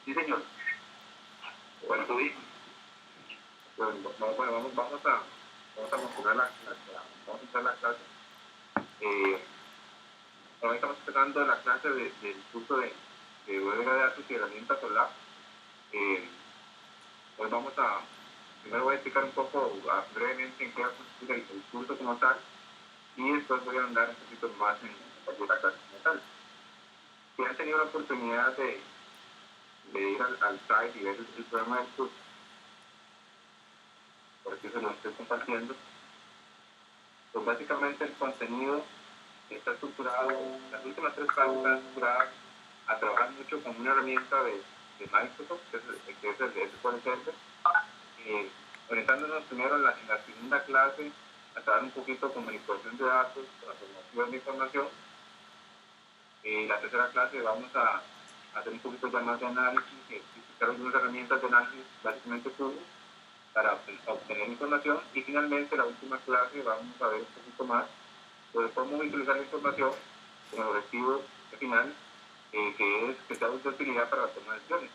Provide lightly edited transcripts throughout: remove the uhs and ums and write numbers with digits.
Sí, señor. Bueno, tú dices. Bueno, vamos a configurar vamos a empezar la clase. Hoy estamos empezando la clase del curso de bodega de datos y herramientas solar. Hoy primero voy a explicar un poco brevemente en qué va a consistir el curso como tal, y después voy a andar un poquito más en la clase como tal. Si han tenido la oportunidad de ir al site y ver el programa del curso, por aquí se lo estoy compartiendo, pues básicamente el contenido está estructurado, las últimas 3 clases están estructuradas a trabajar mucho con una herramienta de Microsoft, que es el SQL Server, orientándonos primero en la segunda clase a trabajar un poquito con manipulación de datos, transformación de información. La tercera clase vamos a hacer un poquito ya más de análisis y explicar algunas herramientas de análisis básicamente puro para obtener información, y finalmente la última clase vamos a ver un poquito más sobre cómo utilizar la información con el objetivo final, que es que sea de utilidad para la toma de decisiones.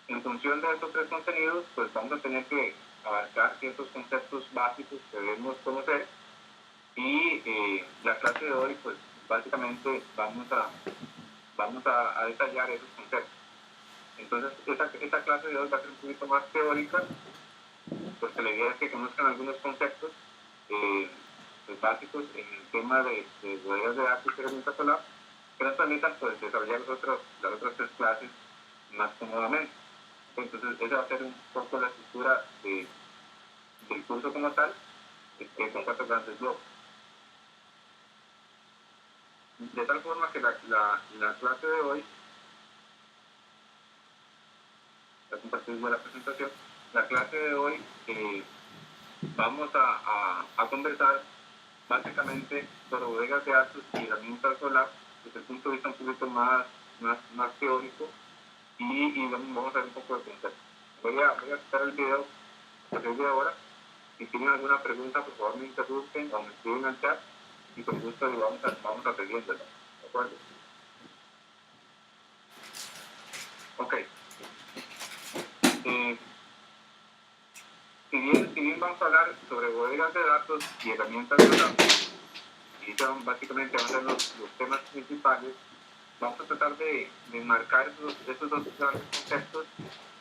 En función de estos 3 contenidos, pues vamos a tener que abarcar ciertos conceptos básicos que debemos conocer, y la clase de hoy, pues básicamente vamos a detallar esos conceptos. Entonces, esta clase de hoy va a ser un poquito más teórica, porque la idea es que conozcan algunos conceptos pues, básicos en el tema de bodegas de datos y herramientas solar, que nos permitan pues, desarrollar las otras 3 clases más cómodamente. Entonces, esa va a ser un poco la estructura del curso como tal, con 4 grandes bloques. De tal forma que la clase de hoy, voy a compartir la presentación, la clase de hoy vamos a conversar básicamente sobre bodegas de datos y herramientas solar desde el punto de vista un poquito más teórico, y vamos a ver un poco de concepto. Voy a quitar el video a partir de ahora. Si tienen alguna pregunta, por favor me interrumpen o me escriben al chat, y con gusto vamos a atendiéndolo. ¿De acuerdo? Ok. Si bien vamos a hablar sobre bodegas de datos y herramientas de datos, y básicamente van a ser los temas principales, vamos a tratar de enmarcar esos 2 grandes conceptos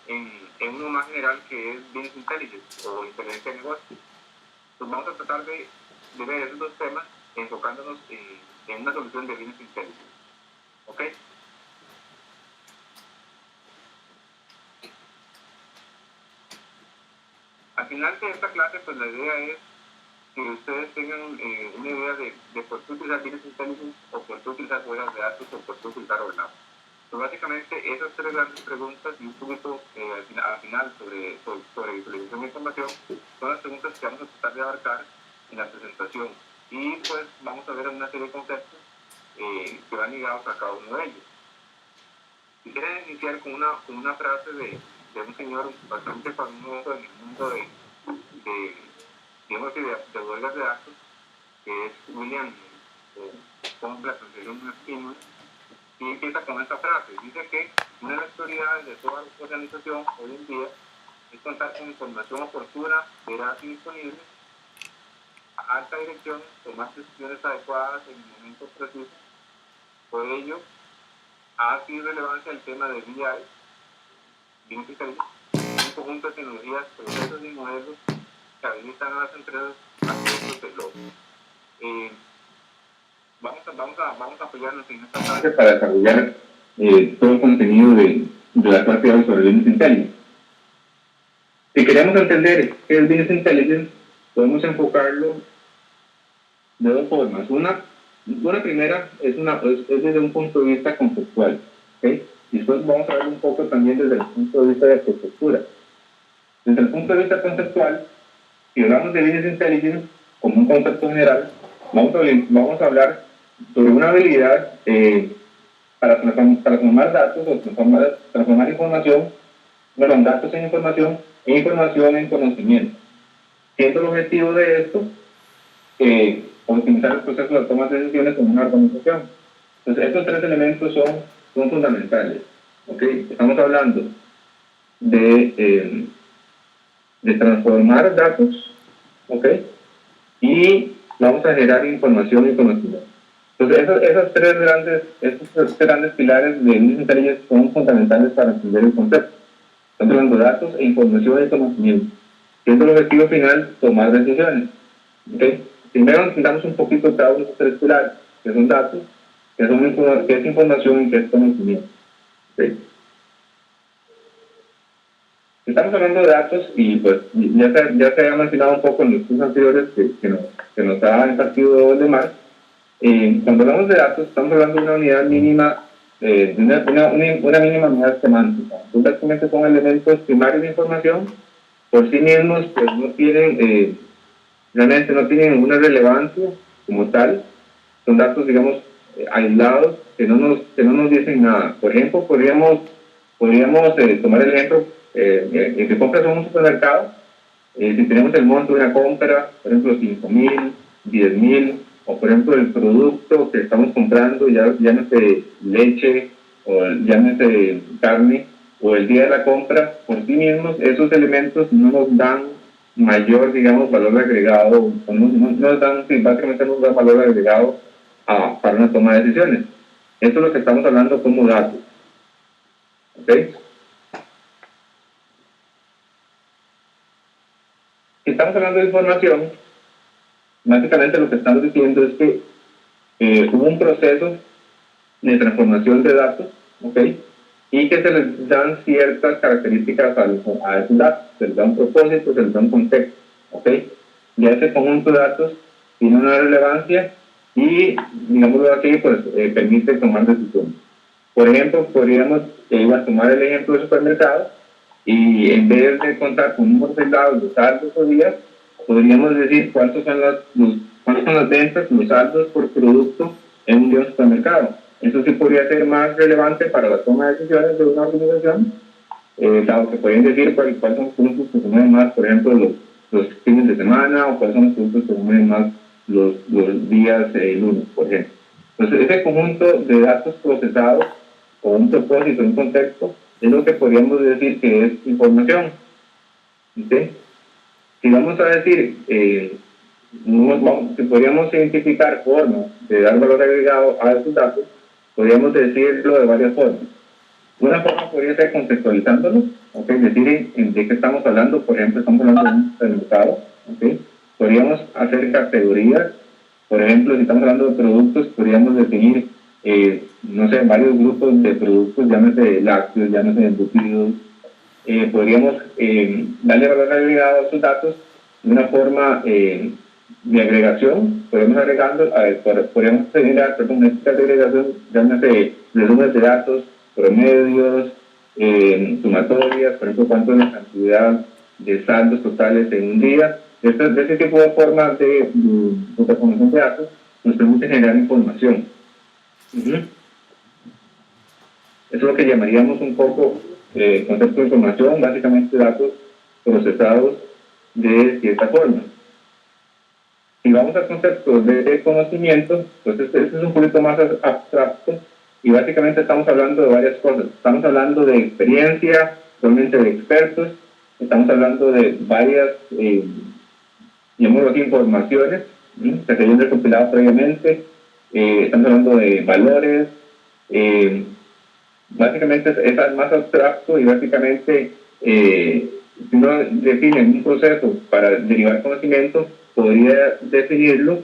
en uno más general, que es Business Intelligence o inteligencia de negocio. Pues vamos a tratar de ver esos 2 temas enfocándonos en una solución de Business Intelligence. ¿Ok? Al final de esta clase, pues la idea es que ustedes tengan una idea de por qué utilizar Business Intelligence, o por qué utilizar bodegas de datos, o por qué utilizar OLAP. Pues básicamente esas 3 grandes preguntas y un poquito al final sobre visualización de información son las preguntas que vamos a tratar de abarcar en la presentación, y pues vamos a ver una serie de conceptos que van ligados a cada uno de ellos. Quisiera iniciar con una frase de un señor bastante famoso en el mundo de bodegas de datos, que es William Spinner, y empieza con esta frase. Dice que una de las prioridades de toda organización hoy en día es contar con información oportuna, veraz y disponible, a alta dirección, tomar decisiones adecuadas en el momento preciso. Por ello, ha sido relevancia el tema de BI, un conjunto de tecnologías, procesos y modelos que habilitan a las empresas a proyectos de logro. Vamos a apoyarnos en esta parte para desarrollar todo el contenido de la parte de hoy sobre Business Intelligence. Si queremos entender qué es Business Intelligence, podemos enfocarlo de 2 formas. Una primera es desde un punto de vista conceptual, ¿okay? Y después vamos a ver un poco también desde el punto de vista de arquitectura. Desde el punto de vista conceptual, si hablamos de Business Intelligence como un concepto general, vamos a hablar sobre una habilidad para transformar datos o transformar información, datos en información e información en conocimiento. Siendo el objetivo de esto optimizar el proceso de toma de decisiones con una organización. Entonces, estos 3 elementos son fundamentales. ¿Okay? Estamos hablando de transformar datos, ¿okay? Y vamos a generar información y conocimiento. Entonces, esos tres grandes pilares de Business Intelligence son fundamentales para entender el concepto. Estamos hablando de datos e información y conocimiento. Siendo el objetivo final, tomar decisiones. ¿Okay? Primero entendamos un poquito cada uno de esos tres pilares, que son datos, que es información y que es conocimiento. ¿Okay? Estamos hablando de datos y pues ya se había mencionado un poco en los cursos anteriores que nos ha impartido Waldemar. Cuando hablamos de datos, estamos hablando de una unidad mínima, de una mínima unidad semántica. Entonces, básicamente son elementos primarios de información, por sí mismos, pues no tienen, realmente no tienen ninguna relevancia como tal. Son datos, digamos, aislados, que no nos dicen nada. Por ejemplo, podríamos tomar el ejemplo que compras en un supermercado. Si tenemos el monto de una compra, por ejemplo, 5.000, 10.000, o por ejemplo el producto que estamos comprando, ya no sé, leche, o ya no sé, carne, o el día de la compra, por sí mismos, esos elementos no nos dan mayor, digamos, valor agregado, no nos dan, sí, básicamente nos dan valor agregado para una toma de decisiones. Esto es lo que estamos hablando como datos. ¿Ok? Si estamos hablando de información, básicamente lo que estamos diciendo es que hubo un proceso de transformación de datos, ¿ok? Y que se les dan ciertas características a esos datos, se les da un propósito, se les da un contexto, ¿ok? Ya ese conjunto de datos tiene una relevancia y, digámoslo así, pues permite tomar decisiones. Por ejemplo, podríamos tomar el ejemplo del supermercado y en vez de contar con números aislados de saldos o días, podríamos decir cuántas son las ventas, los saldos por producto en un día de supermercado. Eso sí podría ser más relevante para la toma de decisiones de una organización, dado que pueden decir cuáles son los puntos que se mueven más, por ejemplo, los fines de semana, o cuáles son los puntos que se mueven más los días lunes, por ejemplo. Entonces, ese conjunto de datos procesados con un propósito, un contexto, es lo que podríamos decir que es información. ¿Okay? Si vamos a decir, si podríamos identificar formas de dar valor agregado a esos datos, podríamos decirlo de varias formas. Una forma podría ser contextualizándolo, ¿okay? Decir de qué estamos hablando. Por ejemplo, estamos hablando de un supermercado, ¿okay? Podríamos hacer categorías. Por ejemplo, si estamos hablando de productos, podríamos definir, no sé, varios grupos de productos, llámese lácteos, llámese embutidos. Podríamos darle valor agregado a esos datos de una forma de agregación. Podemos agregando, podríamos generar una de agregación, llámese resúmenes de datos, promedios, sumatorias, por ejemplo, cuánto es la cantidad de saldos totales en un día. De ese tipo de formas de transformación de datos nos permite generar información. Eso es lo que llamaríamos un poco concepto de información, básicamente datos procesados de cierta forma. Si vamos al concepto de conocimiento, pues este es un poquito más abstracto y básicamente estamos hablando de varias cosas. Estamos hablando de experiencia, realmente de expertos, estamos hablando de varias, llamémoslo, informaciones que se hayan recopilado previamente, estamos hablando de valores, básicamente es más abstracto y básicamente si uno define un proceso para derivar conocimiento, podría definirlo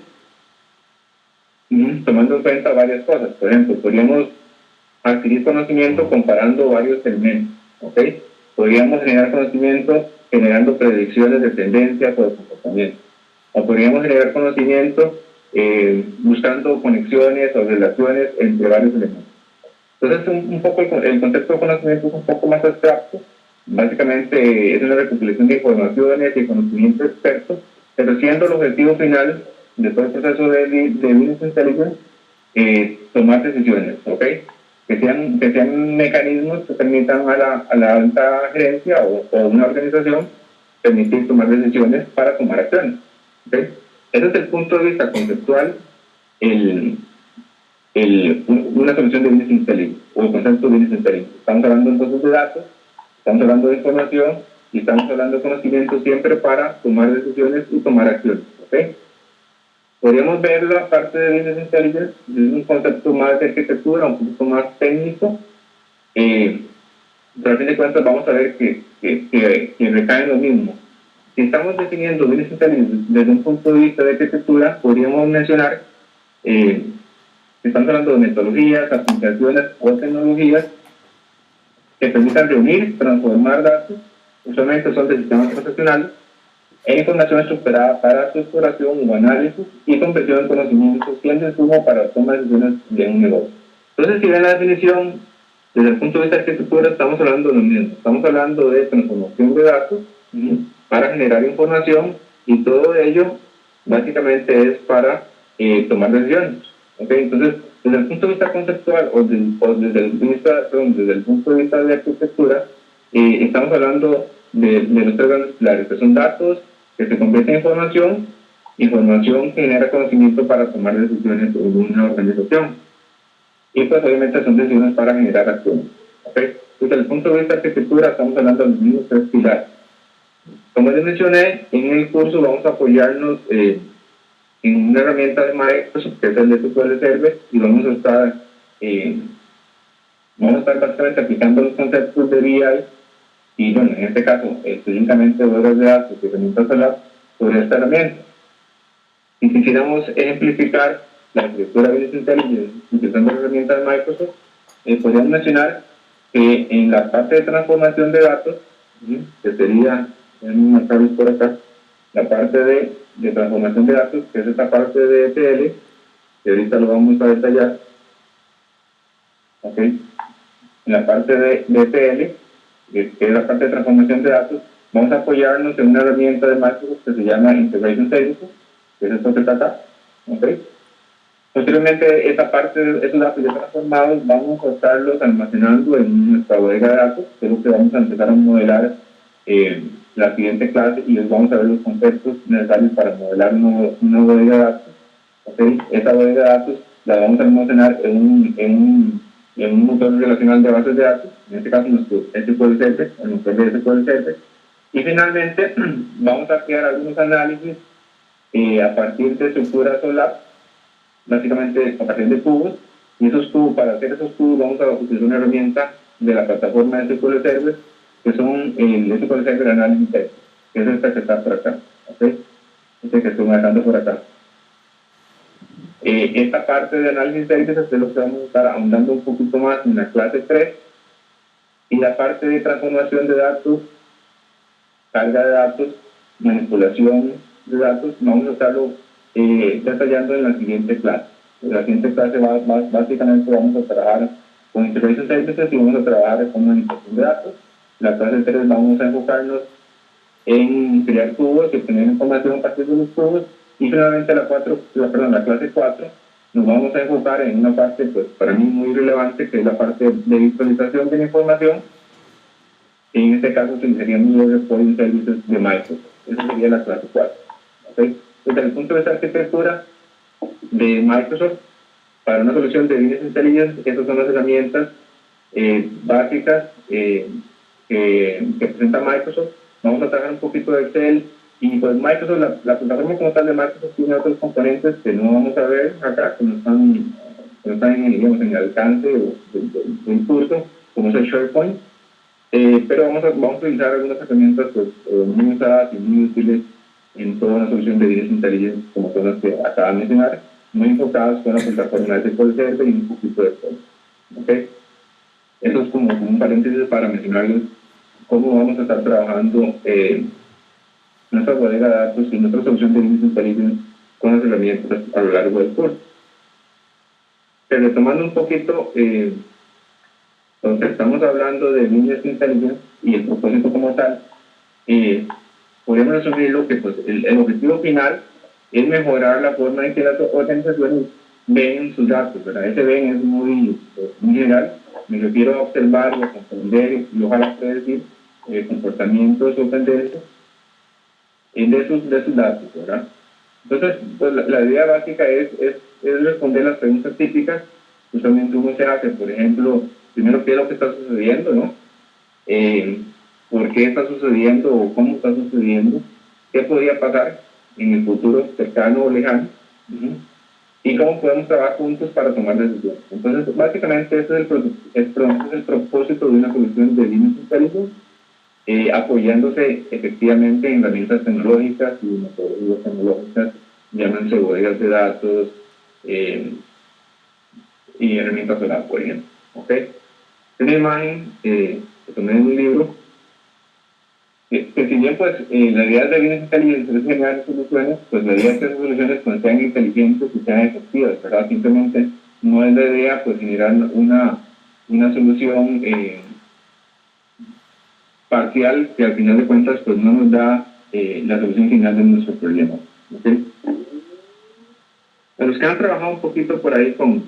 tomando en cuenta varias cosas. Por ejemplo, podríamos adquirir conocimiento comparando varios elementos, ¿ok? Podríamos generar conocimiento generando predicciones de tendencias o de comportamiento. O podríamos generar conocimiento buscando conexiones o relaciones entre varios elementos. Entonces, un poco el concepto de conocimiento es un poco más abstracto. Básicamente es una recopilación de informaciones y conocimiento experto, pero siendo el objetivo final de todo el proceso de Business Intelligence, tomar decisiones, ¿ok? Que sean mecanismos que permitan a la alta gerencia o una organización permitir tomar decisiones para tomar acciones, ¿ok? Ese es el punto de vista conceptual. una solución de business intelligence o el concepto de business intelligence. Estamos hablando entonces de datos, estamos hablando de información y estamos hablando de conocimiento siempre para tomar decisiones y tomar acciones. ¿Okay? Podríamos ver la parte de business intelligence desde un concepto más de arquitectura, un poquito más técnico. Pero a fin de cuentas vamos a ver que recae en lo mismo. Si estamos definiendo business intelligence desde un punto de vista de arquitectura, podríamos mencionar, si estamos hablando de metodologías, aplicaciones o tecnologías que permitan reunir, transformar datos, usualmente son de sistemas profesionales, e información estructurada para su exploración o análisis y conversión en conocimientos y en insumo para toma de decisiones de un negocio. Entonces, si ven la definición, desde el punto de vista de arquitectura, estamos hablando de lo mismo. Estamos hablando de transformación de datos para generar información y todo ello básicamente es para tomar decisiones. ¿Okay? Entonces, desde el punto de vista conceptual o desde el punto de vista de arquitectura, estamos hablando de los tres grandes pilares, que son datos, que se convierte en información que genera conocimiento para tomar decisiones sobre una organización. Y pues obviamente son decisiones para generar acciones. ¿Okay? Desde el punto de vista de arquitectura estamos hablando de los mismos tres pilares. Como les mencioné, en el curso vamos a apoyarnos en una herramienta de Microsoft, que es el de SQL Server, y vamos a estar básicamente aplicando los conceptos de BI y, bueno, en este caso, específicamente horas de datos y herramientas solar sobre esta herramienta. Si quisiéramos ejemplificar la arquitectura de Business Intelligence utilizando la herramienta de Microsoft, podríamos mencionar que en la parte de transformación de datos, que sería, déjenme marcarlos por acá, la parte de transformación de datos, que es esta parte de ETL, que ahorita lo vamos a detallar. ¿Okay? En la parte de ETL, que es la parte de transformación de datos, vamos a apoyarnos en una herramienta de Microsoft que se llama Integration Services, que es esto que está acá. ¿Okay? Posteriormente, esa parte de esos datos ya transformados, vamos a estarlos almacenando en nuestra bodega de datos, que es lo que vamos a empezar a modelar la siguiente clase, y les vamos a ver los conceptos necesarios para modelar una bodega de datos. ¿Okay? Esa bodega de datos la vamos a almacenar en un motor relacional de bases de datos, en este caso nuestro SQL Server, el motor de SQL Server, y finalmente vamos a crear algunos análisis a partir de estructuras solar, básicamente a partir de cubos, y esos cubos, para hacer esos cubos vamos a utilizar una herramienta de la plataforma de SQL Server, que son el SQL Server Analysis Test, que es esta que está por acá, ¿okay? Este que estoy marcando por acá. Esta parte de análisis services es lo que vamos a estar ahondando un poquito más en la clase 3, y la parte de transformación de datos, carga de datos, manipulación de datos, vamos a estarlo detallando en la siguiente clase. En la siguiente clase básicamente vamos a trabajar con Integration Services y vamos a trabajar con manipulación de datos. La clase 3 vamos a enfocarnos en crear cubos y obtener información a partir de los cubos. Y finalmente la clase 4 nos vamos a enfocar en una parte, pues para mí muy relevante, que es la parte de visualización de la información. En este caso serían los reporting services de Microsoft. Esa sería la clase 4. ¿Okay? Desde el punto de vista de arquitectura de Microsoft, para una solución de Business Intelligence, esas son las herramientas básicas que presenta Microsoft. Vamos a trabajar un poquito de Excel, y pues Microsoft, la plataforma como tal de Microsoft tiene otros componentes que no vamos a ver acá, que no están digamos, en el alcance del curso, como es el SharePoint, pero vamos a utilizar algunas herramientas pues, muy usadas y muy útiles en toda una solución de Business Intelligence, como son las que acabo de mencionar, muy enfocadas con la plataforma de SQL Server y un poquito de todo. ¿Okay? Eso es como un paréntesis para mencionarles cómo vamos a estar trabajando nuestra bodega de datos y nuestra solución de Business Intelligence con las herramientas a lo largo del curso. Pero retomando un poquito, entonces estamos hablando de Business Intelligence y el propósito como tal, podemos resumirlo que pues, el objetivo final es mejorar la forma en que las organizaciones ven sus datos, ¿verdad? Ese ven es muy general, me refiero a observar y a comprender y ojalá predecir comportamientos o tendencias de sus datos, ¿verdad? Entonces, pues, la idea básica es responder las preguntas típicas Usualmente uno se hace, por ejemplo, primero qué es lo que está sucediendo, ¿no? ¿Por qué está sucediendo o cómo está sucediendo? ¿Qué podría pasar en el futuro cercano o lejano? Y cómo podemos trabajar juntos para tomar decisiones. Entonces, básicamente, ese es el propósito de una solución de business intelligence, apoyándose efectivamente en herramientas tecnológicas y metodologías tecnológicas, llámense bodegas de datos y herramientas SOLAR, por ejemplo. ¿Okay? Esta imagen que tomé en un libro, que si bien pues la idea de business intelligence es generar soluciones, pues la idea es que esas soluciones pues, sean inteligentes y sean efectivas, ¿verdad? Simplemente no es la idea pues generar una solución parcial que al final de cuentas pues no nos da la solución final de nuestro problema. ¿Okay? A los que han trabajado un poquito por ahí con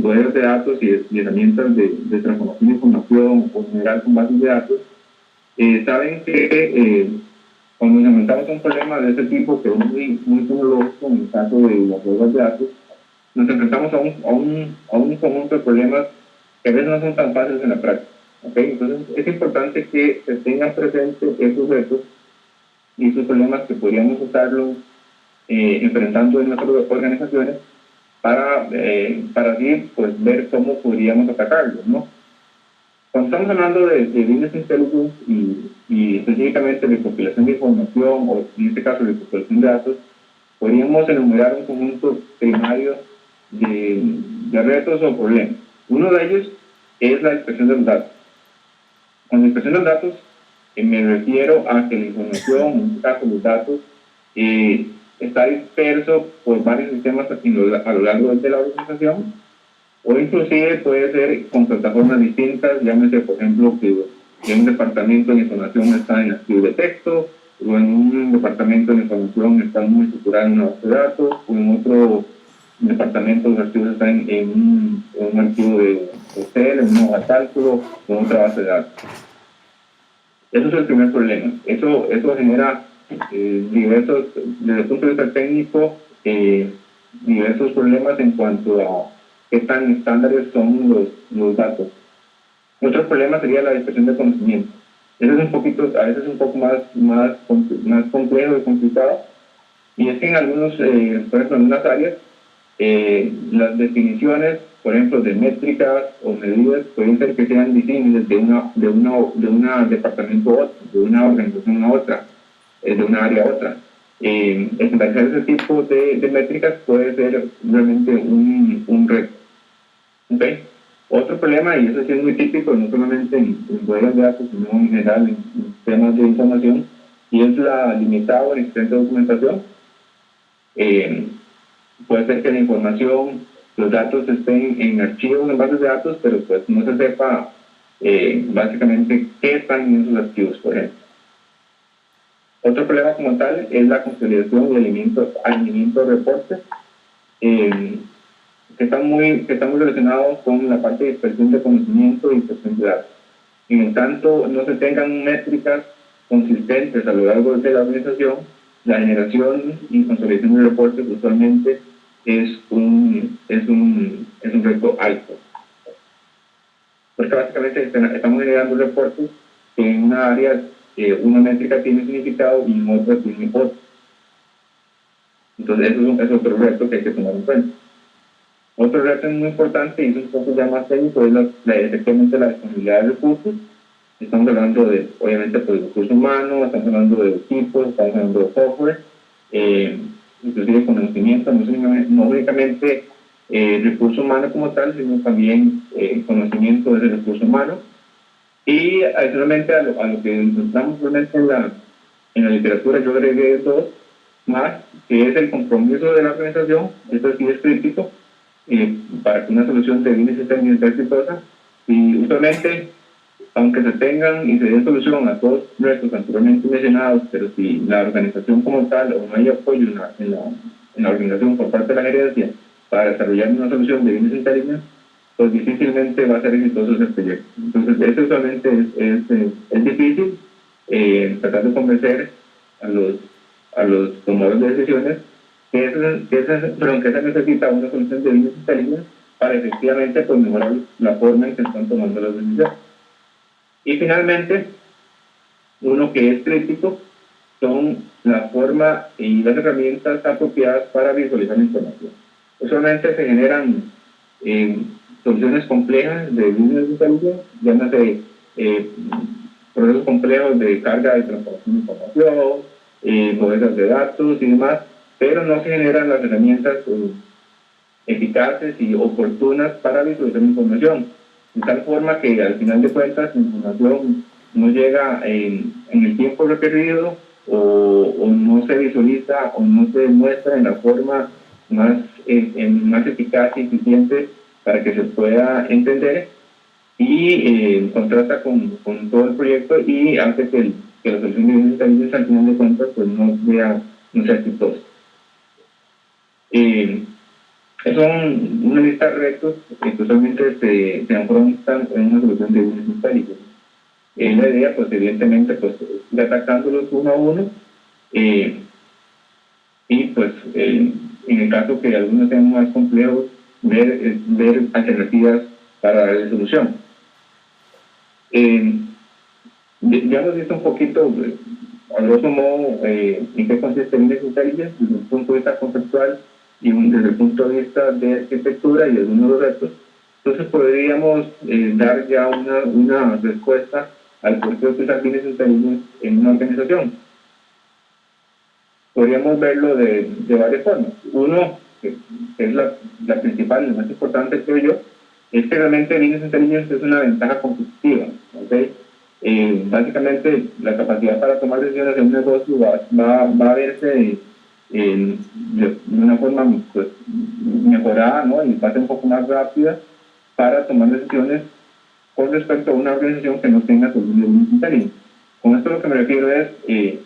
modelos de datos y herramientas de transformación de información o general con bases de datos, saben que cuando nos enfrentamos a un problema de este tipo, que es muy tecnológico, en el caso de las bases de datos, nos enfrentamos a un conjunto de problemas que a veces no son tan fáciles en la práctica. ¿Okay? Entonces es importante que se tengan presentes esos retos y esos problemas que podríamos usarlos enfrentando en nuestras organizaciones para así pues, ver cómo podríamos atacarlos, ¿no? Cuando estamos hablando de business intelligence y específicamente de compilación de información, o en este caso de compilación de datos, podríamos enumerar un conjunto primario de retos o problemas. Uno de ellos es la inspección de los datos. Con la inspección de los datos me refiero a que la información, en este caso los datos, está disperso por varios sistemas a lo largo de la organización, o inclusive puede ser con plataformas distintas, llámese por ejemplo que en un departamento de información está en archivo de texto, o en un departamento de información está muy estructurado en una base de datos, o en otro departamento los archivos están en un archivo de Excel, en una hoja de cálculo, o en otra base de datos. Eso es el primer problema. Eso genera diversos, desde el punto de vista técnico, diversos problemas en cuanto a qué tan estándares son los datos. Otro problema sería la dispersión de conocimiento. Eso es un poquito, a veces un poco más complejo y complicado. Y es que en algunos, por ejemplo, en algunas áreas, las definiciones, por ejemplo, de métricas o medidas pueden ser que sean disímiles de un departamento a otro, de una organización a otra, de una área a otra. Estandarizar ese tipo de métricas puede ser realmente un reto. ¿Okay? Otro problema, y eso sí es muy típico, no solamente en bodegas de datos, sino en general en temas de información, y es la limitada o inexistente documentación. Puede ser que la información, los datos estén en archivos, en bases de datos, pero pues no se sepa básicamente qué están en esos archivos, por ejemplo. Otro problema como tal es la consolidación y alineamiento de reportes, que están muy relacionados con la parte de dispersión de conocimiento y dispersión de datos. Y en tanto no se tengan métricas consistentes a lo largo de la organización, la generación y consolidación de reportes usualmente es un reto alto. Porque básicamente estamos generando reportes que en una área una métrica tiene significado y en otra tiene otro. Entonces eso es otro reto que hay que tomar en cuenta. Otro reto muy importante, y es un poco ya más técnico, es efectivamente la disponibilidad de recursos. Estamos hablando de, obviamente, pues, recursos humanos, estamos hablando de equipos, estamos hablando de software, inclusive conocimiento, no únicamente recurso humano como tal, sino también conocimiento de ese recurso humano. Y adicionalmente a lo que encontramos realmente en la literatura, yo agregué dos más, que es el compromiso de la organización. Esto sí es crítico para que una solución de business intelligence sea exitosa. Y usualmente, aunque se tengan y se den solución a todos los retos anteriormente mencionados, pero si la organización como tal o no hay apoyo en la organización por parte de la gerencia para desarrollar una solución de business intelligence, pues difícilmente va a ser exitoso ese proyecto. Entonces, eso usualmente es difícil, tratar de convencer a los tomadores de decisiones que se necesita una solución de business intelligence para efectivamente pues, mejorar la forma en que están tomando las decisiones. Y finalmente, uno que es crítico son la forma y las herramientas apropiadas para visualizar la información. Usualmente se generan soluciones complejas de business intelligence, llámase procesos complejos de carga y transformación de información, bodegas de datos y demás, pero no se generan las herramientas eficaces y oportunas para visualizar la información, de tal forma que al final de cuentas la información no llega en el tiempo requerido o no se visualiza o no se muestra en la forma más eficaz y eficiente para que se pueda entender y contrasta con todo el proyecto y hace que la solución de business intelligence al final de cuentas pues no sea exitosa. Son una lista de retos que usualmente se afrontan en una solución de business intelligence. La idea, pues evidentemente, pues ir atacándolos uno a uno y pues en el caso que algunos sean más complejos, ver alternativas para la solución. Ya hemos visto un poquito, a grosso modo, en qué consiste el business intelligence desde el punto de vista conceptual y desde el punto de vista de arquitectura y algunos de los retos. Entonces podríamos dar ya una respuesta al por qué utilizar business intelligence en una organización. Podríamos verlo de varias formas. Uno, que es la principal, la más importante, creo yo, es que realmente business intelligence es una ventaja competitiva. ¿Okay? Básicamente, la capacidad para tomar decisiones en un negocio va a verse de una forma pues, mejorada, ¿no? Y va a ser un poco más rápida para tomar decisiones con respecto a una organización que no tenga soluciones de business intelligence. Con esto lo que me refiero es si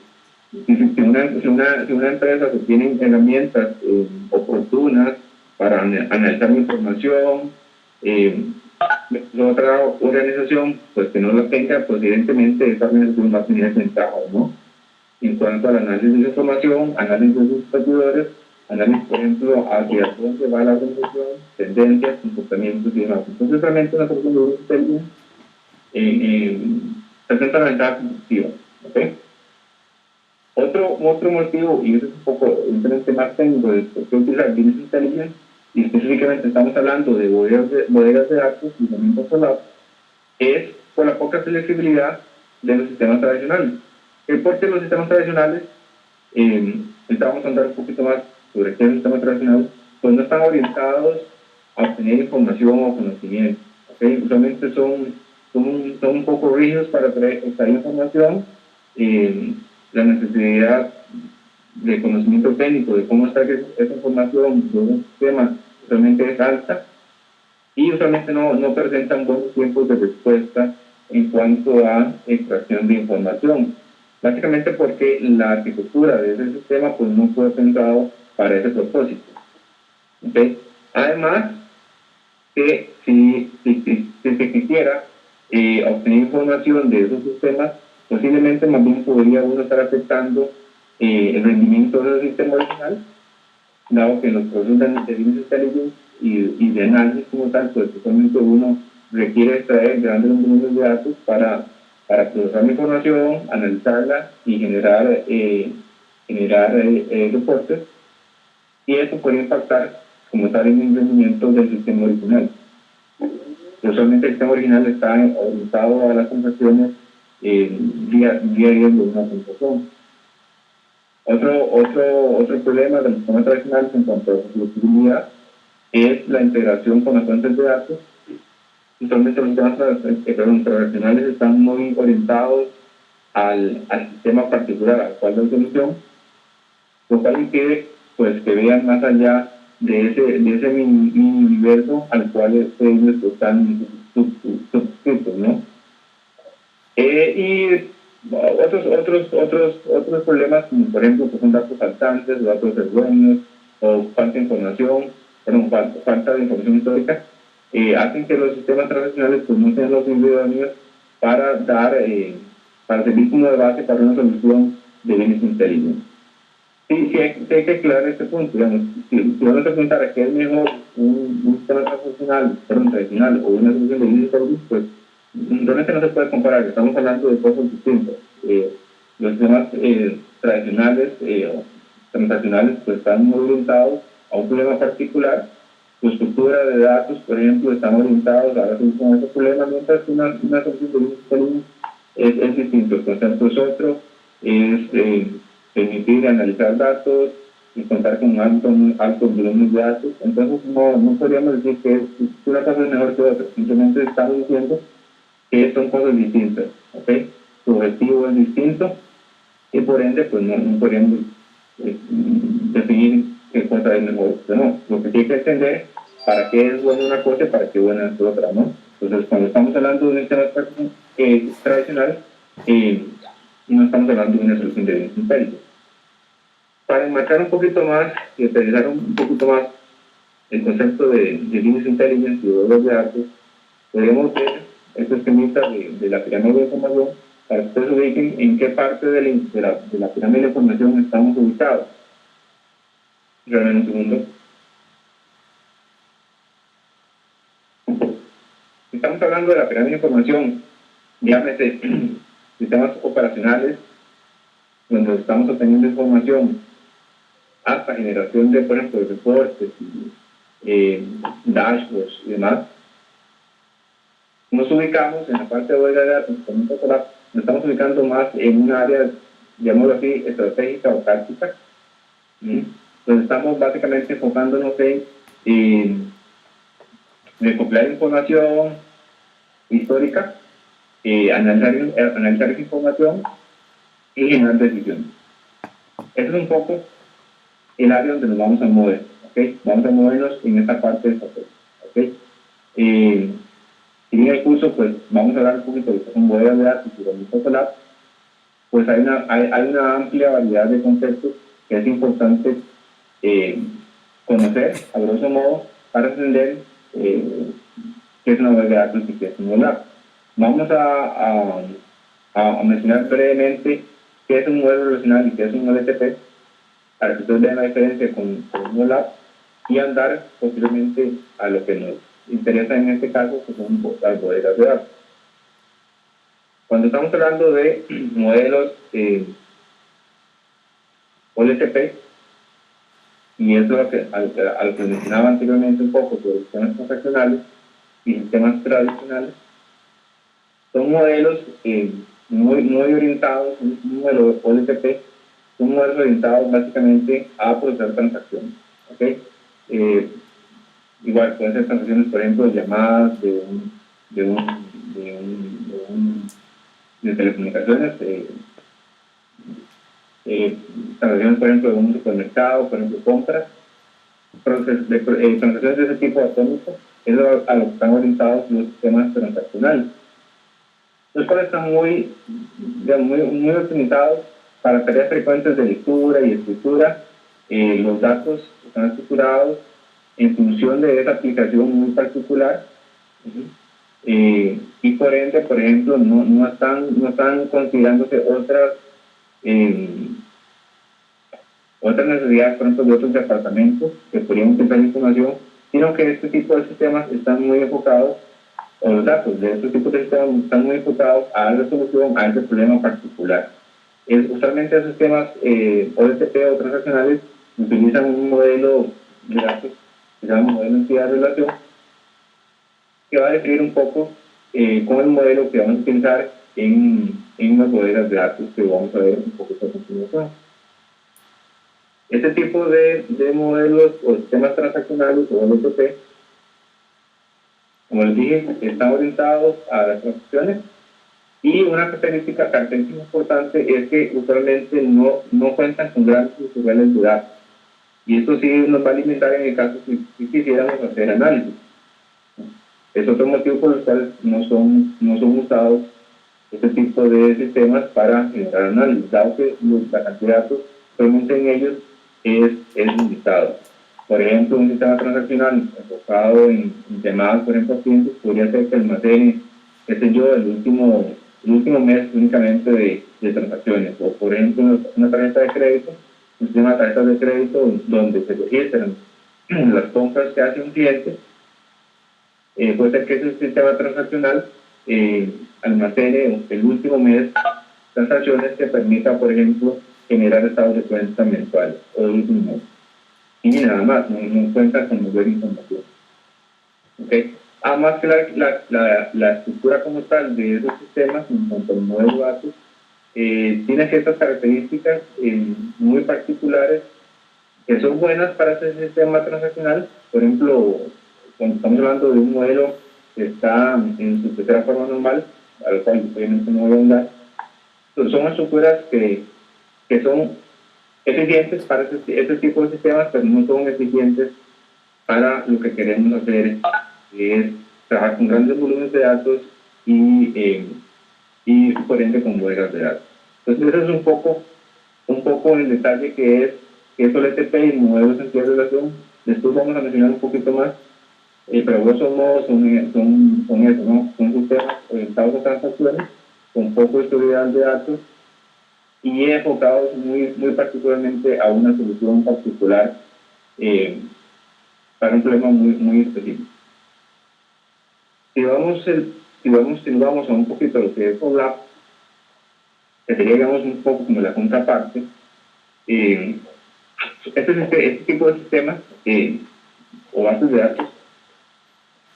una empresa que tiene herramientas oportunas para analizar la información, otra organización pues que no la tenga, pues evidentemente esa organización va a tener ventaja, ¿no? En cuanto al análisis de información, análisis de sus competidores, análisis, por ejemplo, hacia dónde va la organización, tendencias, comportamientos y demás. Entonces, realmente una solución de business intelligence presenta una ventaja competitiva, ¿ok? Otro motivo, y eso es un poco simplemente más técnico, de por qué utilizar business intelligence, y específicamente estamos hablando de bodegas de datos y herramientas solar, es por la poca flexibilidad de los sistemas tradicionales. Porque los sistemas tradicionales, ahorita vamos a andar un poquito más sobre qué es el sistema tradicional, pues no están orientados a obtener información o conocimiento. ¿Okay? Usualmente son un poco rígidos para extraer información. La necesidad de conocimiento técnico de cómo está esa información de un sistema realmente es alta y usualmente no presentan buenos tiempos de respuesta en cuanto a extracción de información. Básicamente porque la arquitectura de ese sistema pues no fue pensado para ese propósito. ¿Okay? Además, que si se quisiera obtener información de esos sistemas, posiblemente más bien podría uno estar afectando el rendimiento del sistema original, dado que los procesos de business intelligence y de análisis como tal, pues totalmente uno requiere extraer grandes volúmenes de datos para procesar la información, analizarla y generar reportes, y eso puede impactar como tal en el rendimiento del sistema original. Usualmente el sistema original está orientado a las transacciones día a día de una transacción. Otro problema del sistema tradicional en cuanto a su flexibilidad es la integración con las fuentes de datos. Usualmente los sistemas tradicionales están muy orientados al sistema particular al cual da solución, lo cual impide pues, que vean más allá de ese mini universo al cual ellos están suscritos, ¿no? Y otros problemas, como por ejemplo, que son datos faltantes, datos erróneos, o falta de información, falta de información histórica, hacen que los sistemas tradicionales pues, no sean los idóneos para servir como de base para una solución de business intelligence. Sí, sí hay que aclarar este punto. Digamos, si uno se preguntara qué es mejor un sistema transaccional, perdón, tradicional o una solución de business service, pues realmente no se puede comparar. Estamos hablando de cosas distintas. Los sistemas tradicionales o transaccionales pues están muy orientados a un problema particular. Su estructura de datos, por ejemplo, están orientados a la solución de ese problema, mientras que una solución de business service es distinto. El concepto es otro, es permitir analizar datos y contar con un alto volumen de datos. Entonces no podríamos decir que una cosa es mejor que otra, simplemente estamos diciendo que son cosas distintas, ¿ok? Su objetivo es distinto y por ende pues no podríamos definir qué cosa es mejor o no. Lo que hay que entender para qué es buena una cosa y para qué buena es otra, ¿no? Entonces cuando estamos hablando de un sistema tradicional, no estamos hablando de una solución de business intelligence. Para enmarcar un poquito más y aterrizar un poquito más el concepto de business intelligence y de modelos de datos, podríamos ver estos esquemitas de la pirámide de información para que ustedes ubiquen en qué parte de la pirámide de información estamos ubicados. Realmente un segundo. Estamos hablando de la pirámide de información, llámese sistemas operacionales, donde estamos obteniendo información hasta generación de, por ejemplo, de reportes, dashboards y demás. Nos ubicamos en la parte de bodega de datos, nos estamos ubicando más en un área, llamémoslo así, estratégica o táctica, donde estamos básicamente enfocándonos en recopilar información histórica, analizar esa información y generar decisiones. Eso es un poco el área donde nos vamos a mover, ¿okay? Vamos a movernos en esta parte de estrategia, ¿okay? Si bien el curso, pues vamos a hablar un poquito de cómo bodegas de datos y de Microsoft, pues hay una amplia variedad de conceptos que es importante conocer, a grosso modo, para entender qué es una bodega de datos y qué es un lab. Vamos a mencionar brevemente qué es un modelo relacional y qué es un OLTP, para que ustedes vean la diferencia con un lab y andar posiblemente a lo que nos interesa en este caso, que son las bodegas de datos. Cuando estamos hablando de modelos OLTP, y eso es a lo que mencionaba anteriormente un poco sobre sistemas transaccionales y sistemas tradicionales, son modelos muy orientados, un modelo OLTP, son modelos orientados básicamente a procesar transacciones, ¿okay? Igual pueden ser transacciones, por ejemplo, llamadas de telecomunicaciones, transacciones, por ejemplo, de un supermercado, por ejemplo, compras, transacciones de ese tipo atómico, es a lo que están orientados los sistemas transaccionales, los cuales están muy optimizados para tareas frecuentes de lectura y escritura. Los datos están estructurados en función de esa aplicación muy particular, y por ende, por ejemplo, no están considerándose otras necesidades, por ejemplo, de otros departamentos que podrían utilizar información, sino que este tipo de sistemas están muy enfocados, o los datos de estos tipos de sistemas están muy enfocados a dar resolución a ese problema particular. Usualmente esos sistemas OLTP o transaccionales utilizan un modelo de datos que se llama modelo de entidad de relación, que va a definir un poco con el modelo que vamos a utilizar en las bodegas de datos que vamos a ver un poco a continuación. Este tipo de modelos o sistemas transaccionales o OLTP, como les dije, están orientados a las transacciones, y una característica importante es que usualmente no cuentan con grandes historiales de datos, y esto sí nos va a limitar en el caso si quisiéramos hacer análisis. Es otro motivo por el cual no son usados este tipo de sistemas para generar análisis, dado que la cantidad de datos realmente en ellos es limitado. Por ejemplo, un sistema transaccional enfocado en llamadas, por ejemplo, a clientes, podría ser que almacene, qué sé yo, el último mes únicamente de transacciones, o por ejemplo, una tarjeta de crédito un sistema de tarjetas de crédito donde se registran las compras que hace un cliente. Puede ser que ese sistema transaccional almacene el último mes transacciones que permita, por ejemplo, generar estados de cuenta mensuales o el último mes. Y nada más, no cuenta con mayor información. ¿Okay? Además que la estructura como tal de esos sistemas, en cuanto al modelo de datos, tiene ciertas características muy particulares que son buenas para ese sistema transaccional. Por ejemplo, cuando estamos hablando de un modelo que está en su tercera forma normal, a lo cual obviamente no voy a andar, pues son estructuras que son eficientes para ese tipo de sistemas, pero no son eficientes para lo que queremos hacer, que es trabajar con grandes volúmenes de datos y por ende con bodegas de datos. Entonces, eso es un poco el detalle que es el ETP y el modelo de sentido de relación. Después vamos a mencionar un poquito más, pero grosso modo son eso, ¿no? Son sistemas orientados a transacciones, con poco historial de datos y enfocados muy particularmente a una solución particular para un problema muy específico. Si vamos a un poquito a lo que es OLAP, que sería, digamos, un poco como la contraparte, este tipo de sistemas o bases de datos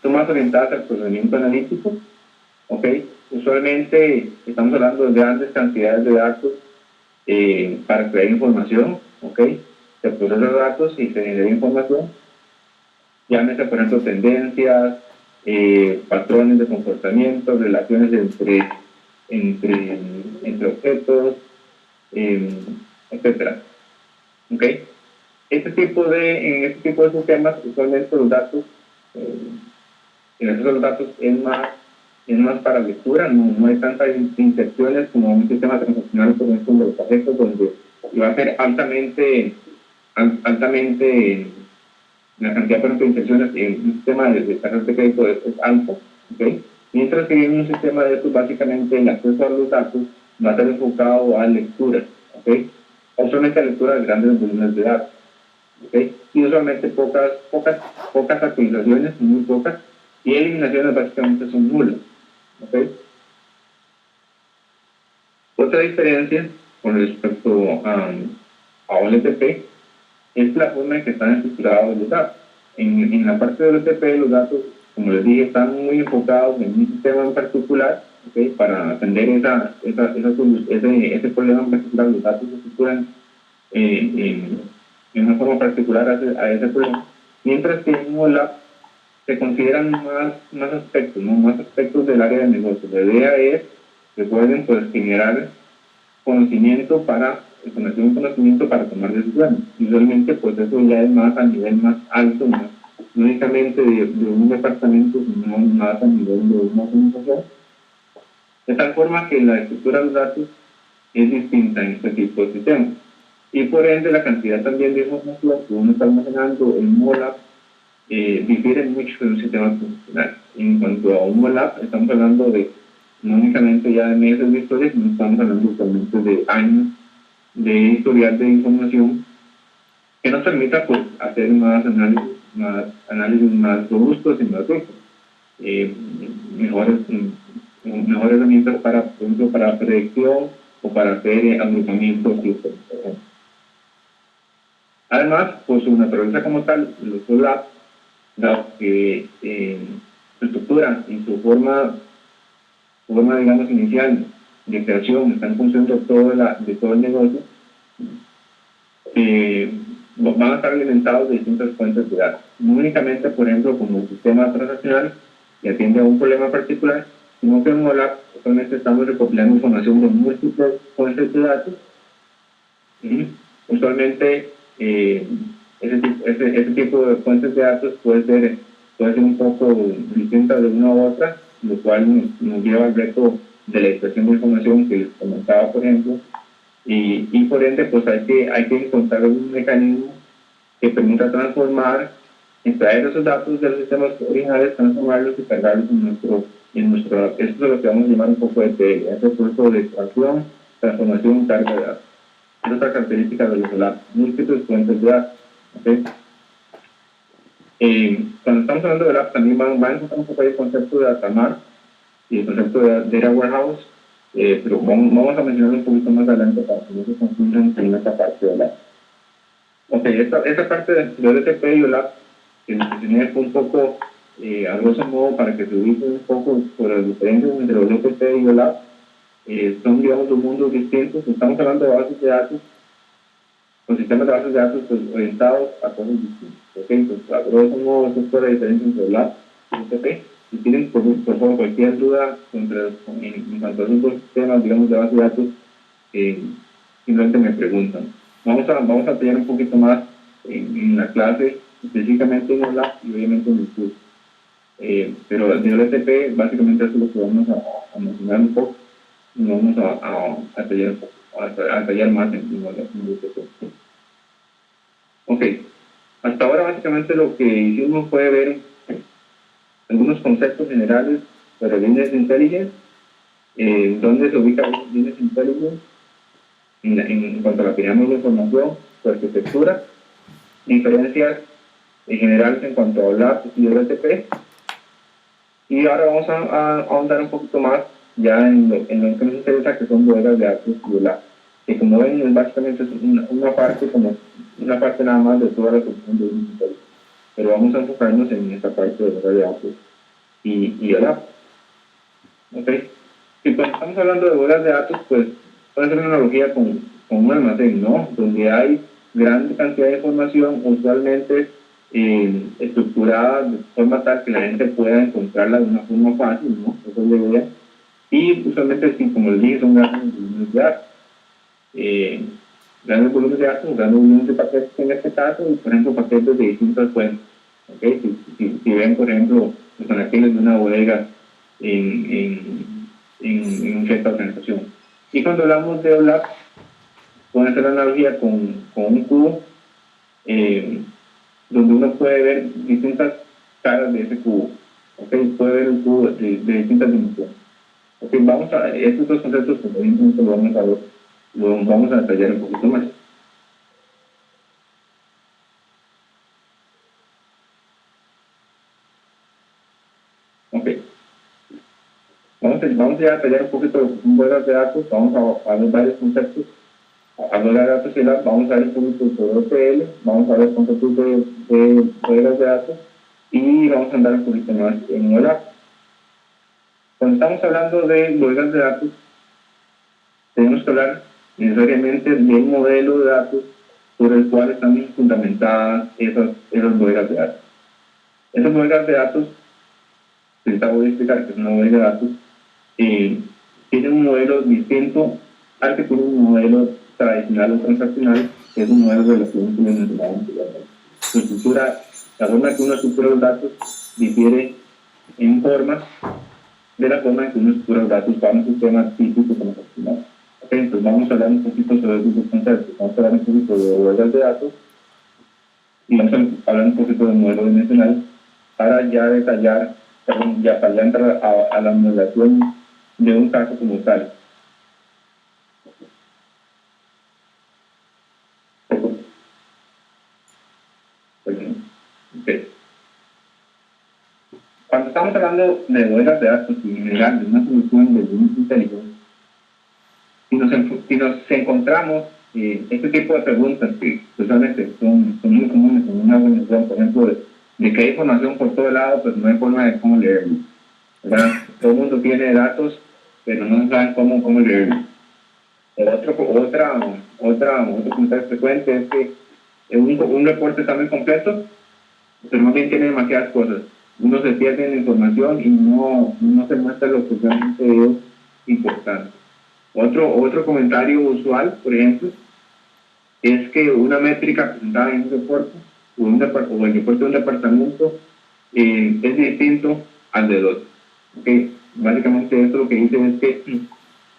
son más orientadas al procesamiento analítico, ¿ok? Usualmente estamos hablando de grandes cantidades de datos para crear información, ¿ok? Se procesan datos y se genera información, llámese, por ejemplo, tendencias, patrones de comportamiento, relaciones entre objetos, etcétera. ¿Ok? En este tipo de sistemas, usualmente los datos, el acceso a los datos es más para lectura, no hay tantas inserciones como un sistema transaccional, por ejemplo, de los tarjetas, donde va a ser altamente la cantidad de inserciones en un sistema de tarjetas de crédito es alta, ¿okay? Mientras que en un sistema de estos, básicamente el acceso a los datos va a estar enfocado a lectura, ¿okay? Usualmente a lectura de grandes volúmenes de datos, ¿okay? Y usualmente pocas actualizaciones, muy pocas, y eliminaciones básicamente son nulas, ¿okay? Otra diferencia con respecto a OLTP es la forma en que están estructurados los datos. En la parte del OLTP, los datos, como les dije, están muy enfocados en un sistema en particular, ¿okay? Para atender ese problema en particular. Los datos se estructuran en una forma particular a ese problema, mientras que en OLAP se consideran más aspectos, ¿no? Más aspectos del área de negocio. La idea es que pueden, pues, generar conocimiento para tomar decisiones. Usualmente, pues, eso ya es más a nivel más alto, no únicamente de un departamento, sino más a nivel de una organización, de tal forma que la estructura de los datos es distinta en este tipo de sistemas. Y por ende, la cantidad también de información que uno está almacenando en OLAP difiere mucho de un sistema convencional. En cuanto a un OLAP, estamos hablando de no únicamente ya de meses de historia, sino estamos hablando usualmente de años de historial de información que nos permita, pues, hacer más análisis más robustos y más ricos. Mejores herramientas para, por ejemplo, para predicción o para hacer agrupamientos. Además, por su naturaleza como tal, los OLAP, dado que su estructura y su forma, digamos, inicial de creación está en función de todo el negocio, van a estar alimentados de distintas fuentes de datos. No únicamente, por ejemplo, como el sistema transaccional que atiende a un problema particular, sino que en OLAP actualmente estamos recopilando información de múltiples fuentes de datos. Usualmente, ese tipo de fuentes de datos puede ser un poco distinta de una u otra, lo cual nos lleva al reto de la expresión de información que les comentaba, por ejemplo, y por ende, pues hay que encontrar un mecanismo que permita extraer esos datos de los sistemas originales, transformarlos y cargarlos en nuestro esto es lo que vamos a llamar un poco de TL, ese proceso de extracción, transformación, carga de datos. es otra característica de los OLAP, múltiples fuentes de datos. ¿Okay? Cuando estamos hablando de OLAP, también van a encontrar un poco el concepto de data mart y el concepto de data warehouse, pero vamos a mencionarlo un poquito más adelante para que no se confundan en esta parte de OLAP. Ok, esta parte de OLTP y OLAP que les mencioné fue un poco, a grosso modo, para que se ubiquen un poco sobre las diferencias entre OLTP y OLAP. Son, digamos, dos mundos distintos. Estamos hablando de bases de datos, con sistemas de bases de datos pues, orientados a cosas distintas. Ok, entonces, a grosso modo, esa es la diferencia entre OLAP y OLTP. Si tienen, por favor, cualquier duda en cuanto a esos dos sistemas, digamos, de base de datos, simplemente me preguntan. Vamos a tener un poquito más en la clase, específicamente en OLAP y obviamente en el curso. Pero de OLTP, básicamente eso es lo que vamos a mencionar un poco y vamos a tallar más en OLTP. Ok, hasta ahora básicamente lo que hicimos fue ver algunos conceptos generales sobre Business Intelligence, dónde se ubica Business Intelligence en cuanto a la pirámide de información, su arquitectura, diferencias generales en cuanto a OLAP y OLTP. Y ahora vamos a ahondar un poquito más ya en lo que nos interesa, que son bodegas de datos y OLAP, que como ven básicamente es una parte nada más de toda la solución de Business Intelligence. Pero vamos a enfocarnos en esta parte de bodegas de datos y OLAP. ¿Ok? Y cuando estamos hablando de bodegas de datos, pues puede ser una analogía con un almacén, ¿no? Donde hay gran cantidad de información, usualmente estructurada de forma tal que la gente pueda encontrarla de una forma fácil, ¿no? Eso es la idea. Y usualmente, sí, como les dije, son grandes volúmenes de datos. Grandes volúmenes de datos, grandes volúmenes de paquetes en este caso, y por ejemplo, paquetes de distintas fuentes. ¿Okay? Si ven, por ejemplo, los anaqueles de una bodega en cierta organización. Y cuando hablamos de OLAP, puede hacer la analogía con un cubo, donde uno puede ver distintas caras de ese cubo. ¿Okay? Puede ver el cubo de distintas dimensiones. Okay, vamos a estos dos conceptos, pues evidentemente lo vamos a detallar un poquito más. Ok. Vamos ya a detallar un poquito lo que son bodegas de datos, vamos a ver varios conceptos. A bodegas de datos y vamos a ver un poquito sobre OTL, vamos a ver conceptos de bodegas de datos y vamos a andar un poquito más en OLAP. Cuando estamos hablando de bodegas de datos, tenemos que hablar necesariamente del modelo de datos sobre el cual están fundamentadas esas bodegas de datos. Esas bodegas de datos, ahorita voy a explicar que es una bodega de datos, tienen un modelo distinto al que tiene un modelo tradicional o transaccional, que es un modelo de relación que mencionaba anteriormente. Su estructura, la forma que uno estructura los datos difiere en forma de la forma en que uno estructura los datos para un sistema típico transaccional. Okay, entonces vamos a hablar un poquito sobre esos conceptos, vamos a hablar un poquito de bodegas de datos y vamos a hablar un poquito del modelo dimensional para ya detallar, para ya entrar a la modelación de un caso como tal. Okay. Cuando estamos hablando de bodegas de datos y en general de una solución de Business Intelligence, si nos encontramos este tipo de preguntas que usualmente son muy comunes en una organización, por ejemplo, de que hay información por todo lado, pues no hay forma de cómo leerlo, ¿verdad? Todo el mundo tiene datos, pero no saben cómo leerlo. Otro comentario frecuente es que un reporte está muy completo, pero más bien tiene demasiadas cosas. Uno se pierde en la información y no se muestra lo que realmente es importante. Otro comentario usual, por ejemplo, es que una métrica presentada en un reporte o el reporte de un departamento es distinto al del otro. ¿Okay? Básicamente esto lo que dice es que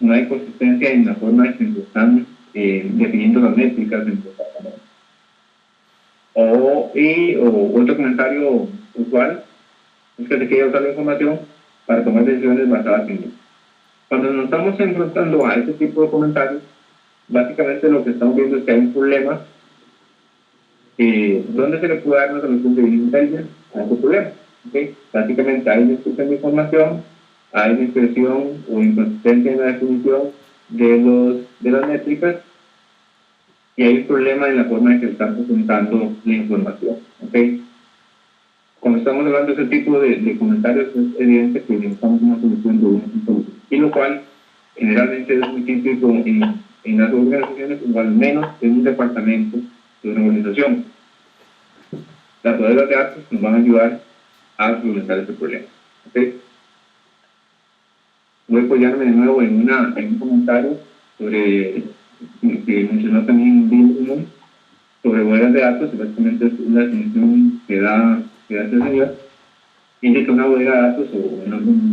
no hay consistencia en la forma en que se están definiendo las métricas del departamento. O otro comentario usual es que se quiere usar la información para tomar decisiones basadas en ello. Cuando nos estamos enfrentando a este tipo de comentarios, básicamente lo que estamos viendo es que hay un problema ¿dónde se le puede dar una solución de business intelligence a ese problema? ¿Okay? Básicamente hay discusión de información, hay dispersión o inconsistencia en la definición de las métricas y hay un problema en la forma en que se está presentando la información. ¿Okay? Cuando estamos hablando de ese tipo de comentarios es evidente que necesitamos una solución de business intelligence, y lo cual generalmente es muy típico en las organizaciones o al menos en un departamento de una organización. Las bodegas de datos nos van a ayudar a solucionar este problema. ¿Okay? Voy a apoyarme de nuevo en un comentario sobre que mencionó también Bill sobre bodegas de datos, y básicamente es una definición que da este señor. Dice que una bodega de datos o en algún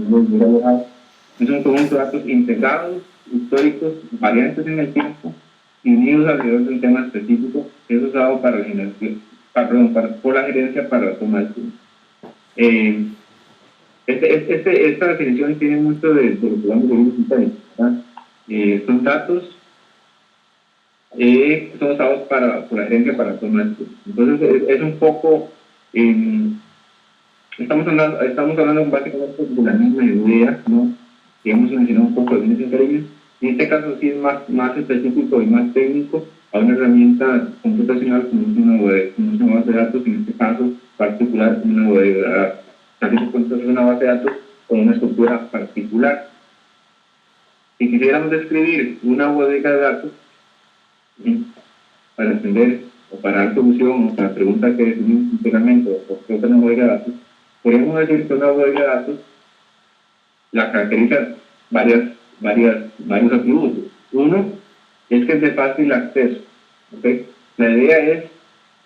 es un conjunto de datos integrados, históricos, variantes en el tiempo y unidos alrededor de un tema específico que es usado para la generación, por la gerencia para la toma de decisiones. Esta definición tiene mucho de lo que llamamos de business intelligence. Son datos son usados por la gerencia para la toma de decisiones. Entonces es un poco estamos hablando básicamente de la misma idea, ¿no? Que hemos mencionado un poco de business intelligence. En este caso sí es más específico y más técnico a una herramienta computacional como es una base de datos, en este caso particular una bodega de datos. También se puede hacer una base de datos con una estructura particular. Si quisiéramos describir una bodega de datos para entender o para dar solución o para la pregunta que definimos integralmente o por qué es una bodega de datos, podríamos decir que una bodega de datos la caracteriza varios atributos. Uno es que es de fácil acceso. ¿Okay? La idea es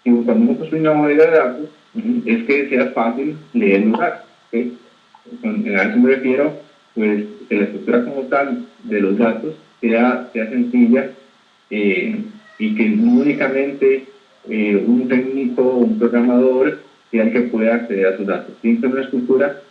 que cuando uno construye una bodega de datos, es que sea fácil leer los datos. ¿Okay? A eso me refiero, pues, que la estructura como tal de los datos sea sencilla y que no únicamente un técnico o un programador sea el que pueda acceder a esos datos. Tiene que ser una estructura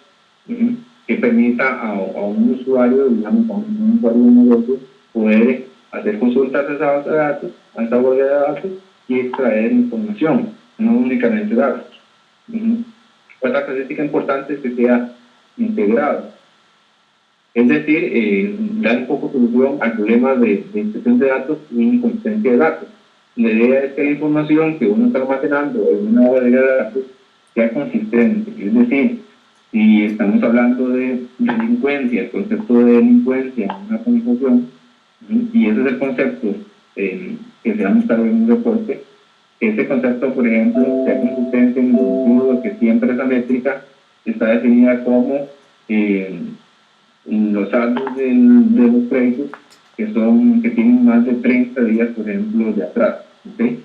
que permita a un usuario, digamos, a un usuario de negocio, poder hacer consultas a esa base de datos, a esa bodega de datos y extraer información, no únicamente datos. Otra característica importante es que sea integrado. Es decir, dar un poco solución al problema de inspección de datos y inconsistencia de datos. La idea es que la información que uno está almacenando en una bodega de datos sea consistente, es decir, si estamos hablando de delincuencia, el concepto de delincuencia en una organización, y ese es el concepto que se va a mostrar en un reporte, ese concepto, por ejemplo, sea consistente en el sentido de que siempre esa métrica está definida como los saldos de los créditos que tienen más de 30 días, por ejemplo, de atrás, ¿okay?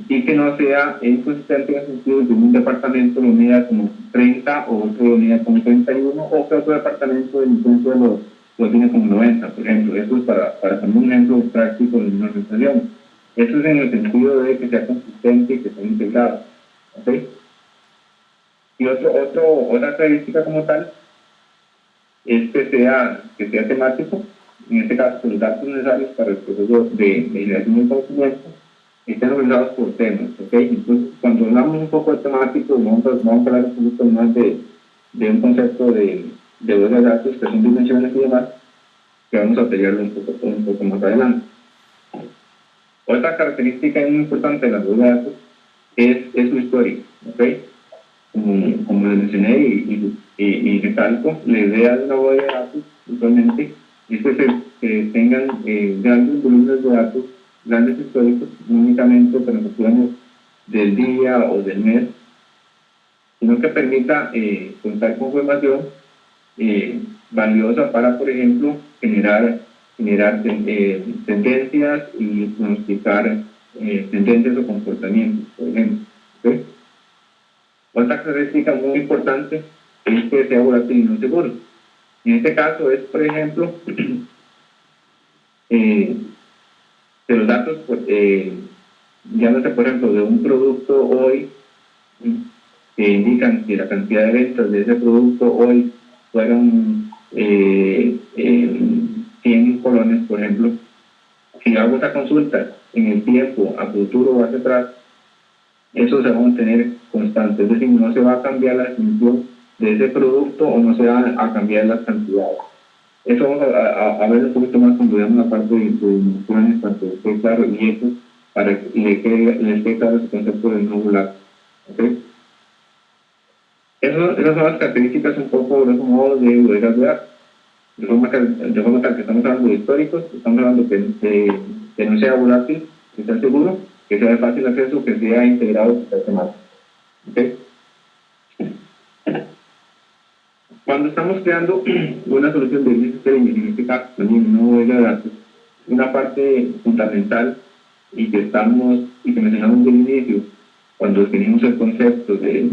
Y que no sea inconsistente en el sentido de que un departamento lo mida como 30 o otro lo mida como 31 o que otro departamento de delincuencia lo tiene como 90, por ejemplo. Eso es para poner un ejemplo práctico de una organización. Eso es en el sentido de que sea consistente y que sea integrado. ¿Okay? Y otra característica como tal es que sea temático, en este caso los datos necesarios para el proceso de generación de conocimiento estén organizados por temas, ¿ok? Entonces, cuando hablamos un poco de temático, vamos a hablar un poquito más de un concepto de base de datos, que son dimensiones y demás, que vamos a detallarlo un poco más adelante. Otra característica muy importante de la base de datos es su historia, ¿ok? Como les mencioné y recalco, la idea de una base de datos, usualmente, es que tengan grandes volúmenes de datos, grandes históricos, no únicamente transacciones del día o del mes, sino que permita contar con información valiosa para, por ejemplo, generar tendencias y pronosticar tendencias o comportamientos, por ejemplo. ¿Okay? Otra característica muy importante es que sea volátil y no seguro. En este caso es, por ejemplo, de los datos, llámate por ejemplo de un producto hoy, que indican que la cantidad de ventas de ese producto hoy fueron 100 colones, por ejemplo, si hago esa consulta en el tiempo, a futuro o hacia atrás, eso se va a mantener constante, es decir, no se va a cambiar la definición de ese producto o no se van a cambiar las cantidades. Eso vamos a ver un poquito más cuando veamos la parte de dimensiones, para que esté claro, y eso para que le quede claro ese concepto del no volátil. ¿Okay? Esas son las características un poco, de modo, de bodegas de datos. De forma tal que estamos hablando de históricos, estamos hablando que no sea volátil, que sea seguro, que sea de fácil acceso, que sea integrado, que sea temático. ¿Okay? Cuando estamos creando una solución de business en este caso, también una bodega de datos, una parte fundamental y que mencionamos del inicio, cuando definimos el concepto de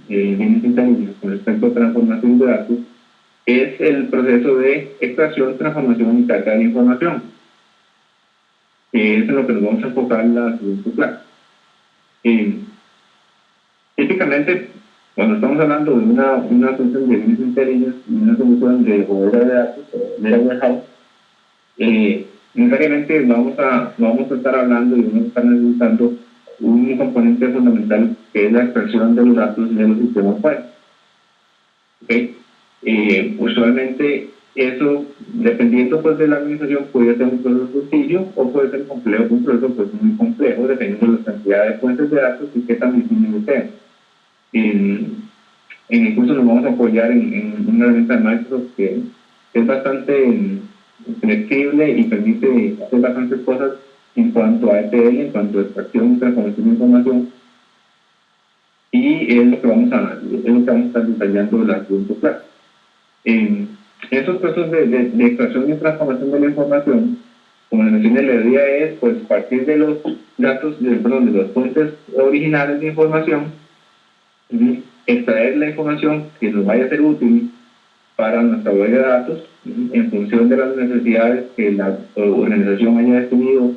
business intelligence con respecto a transformación de datos, es el proceso de extracción, transformación y carga de información. Es en lo que nos vamos a enfocar en la siguiente clase. Típicamente, cuando estamos hablando de una solución de business intelligence, una solución de bodega de datos, de warehouse, necesariamente vamos a estar hablando y vamos a estar necesitando un componente fundamental que es la extracción de los datos de los sistemas web. ¿Okay? Usualmente eso, dependiendo pues de la organización, puede ser un proceso sencillo o puede ser complejo, un proceso pues muy complejo, dependiendo de la cantidad de fuentes de datos y qué tan difícil sea. En el curso nos vamos a apoyar en una herramienta de Microsoft que es bastante flexible y permite hacer bastantes cosas en cuanto a ETL, en cuanto a extracción y transformación de información, y es lo que vamos a estar detallando en la siguiente clase. Esos procesos de extracción y transformación de la información, como les mencioné, la idea es pues partir de los datos, de las fuentes originales de información, extraer la información que nos vaya a ser útil para nuestra bodega de datos en función de las necesidades que la organización haya definido,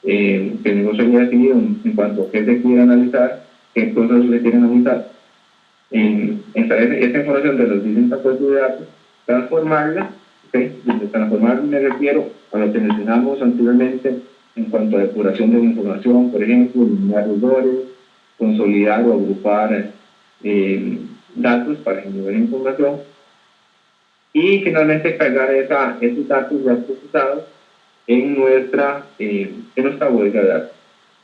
que el negocio haya definido en cuanto a qué se quiere analizar, qué cosas se quieren analizar, extraer esa información de las distintas fuentes de datos, transformarla. ¿Okay? Desde transformar me refiero a lo que mencionamos anteriormente en cuanto a depuración de la información, por ejemplo, eliminar errores, consolidar o agrupar datos para generar información, y finalmente cargar esos datos ya procesados en nuestra bodega de datos.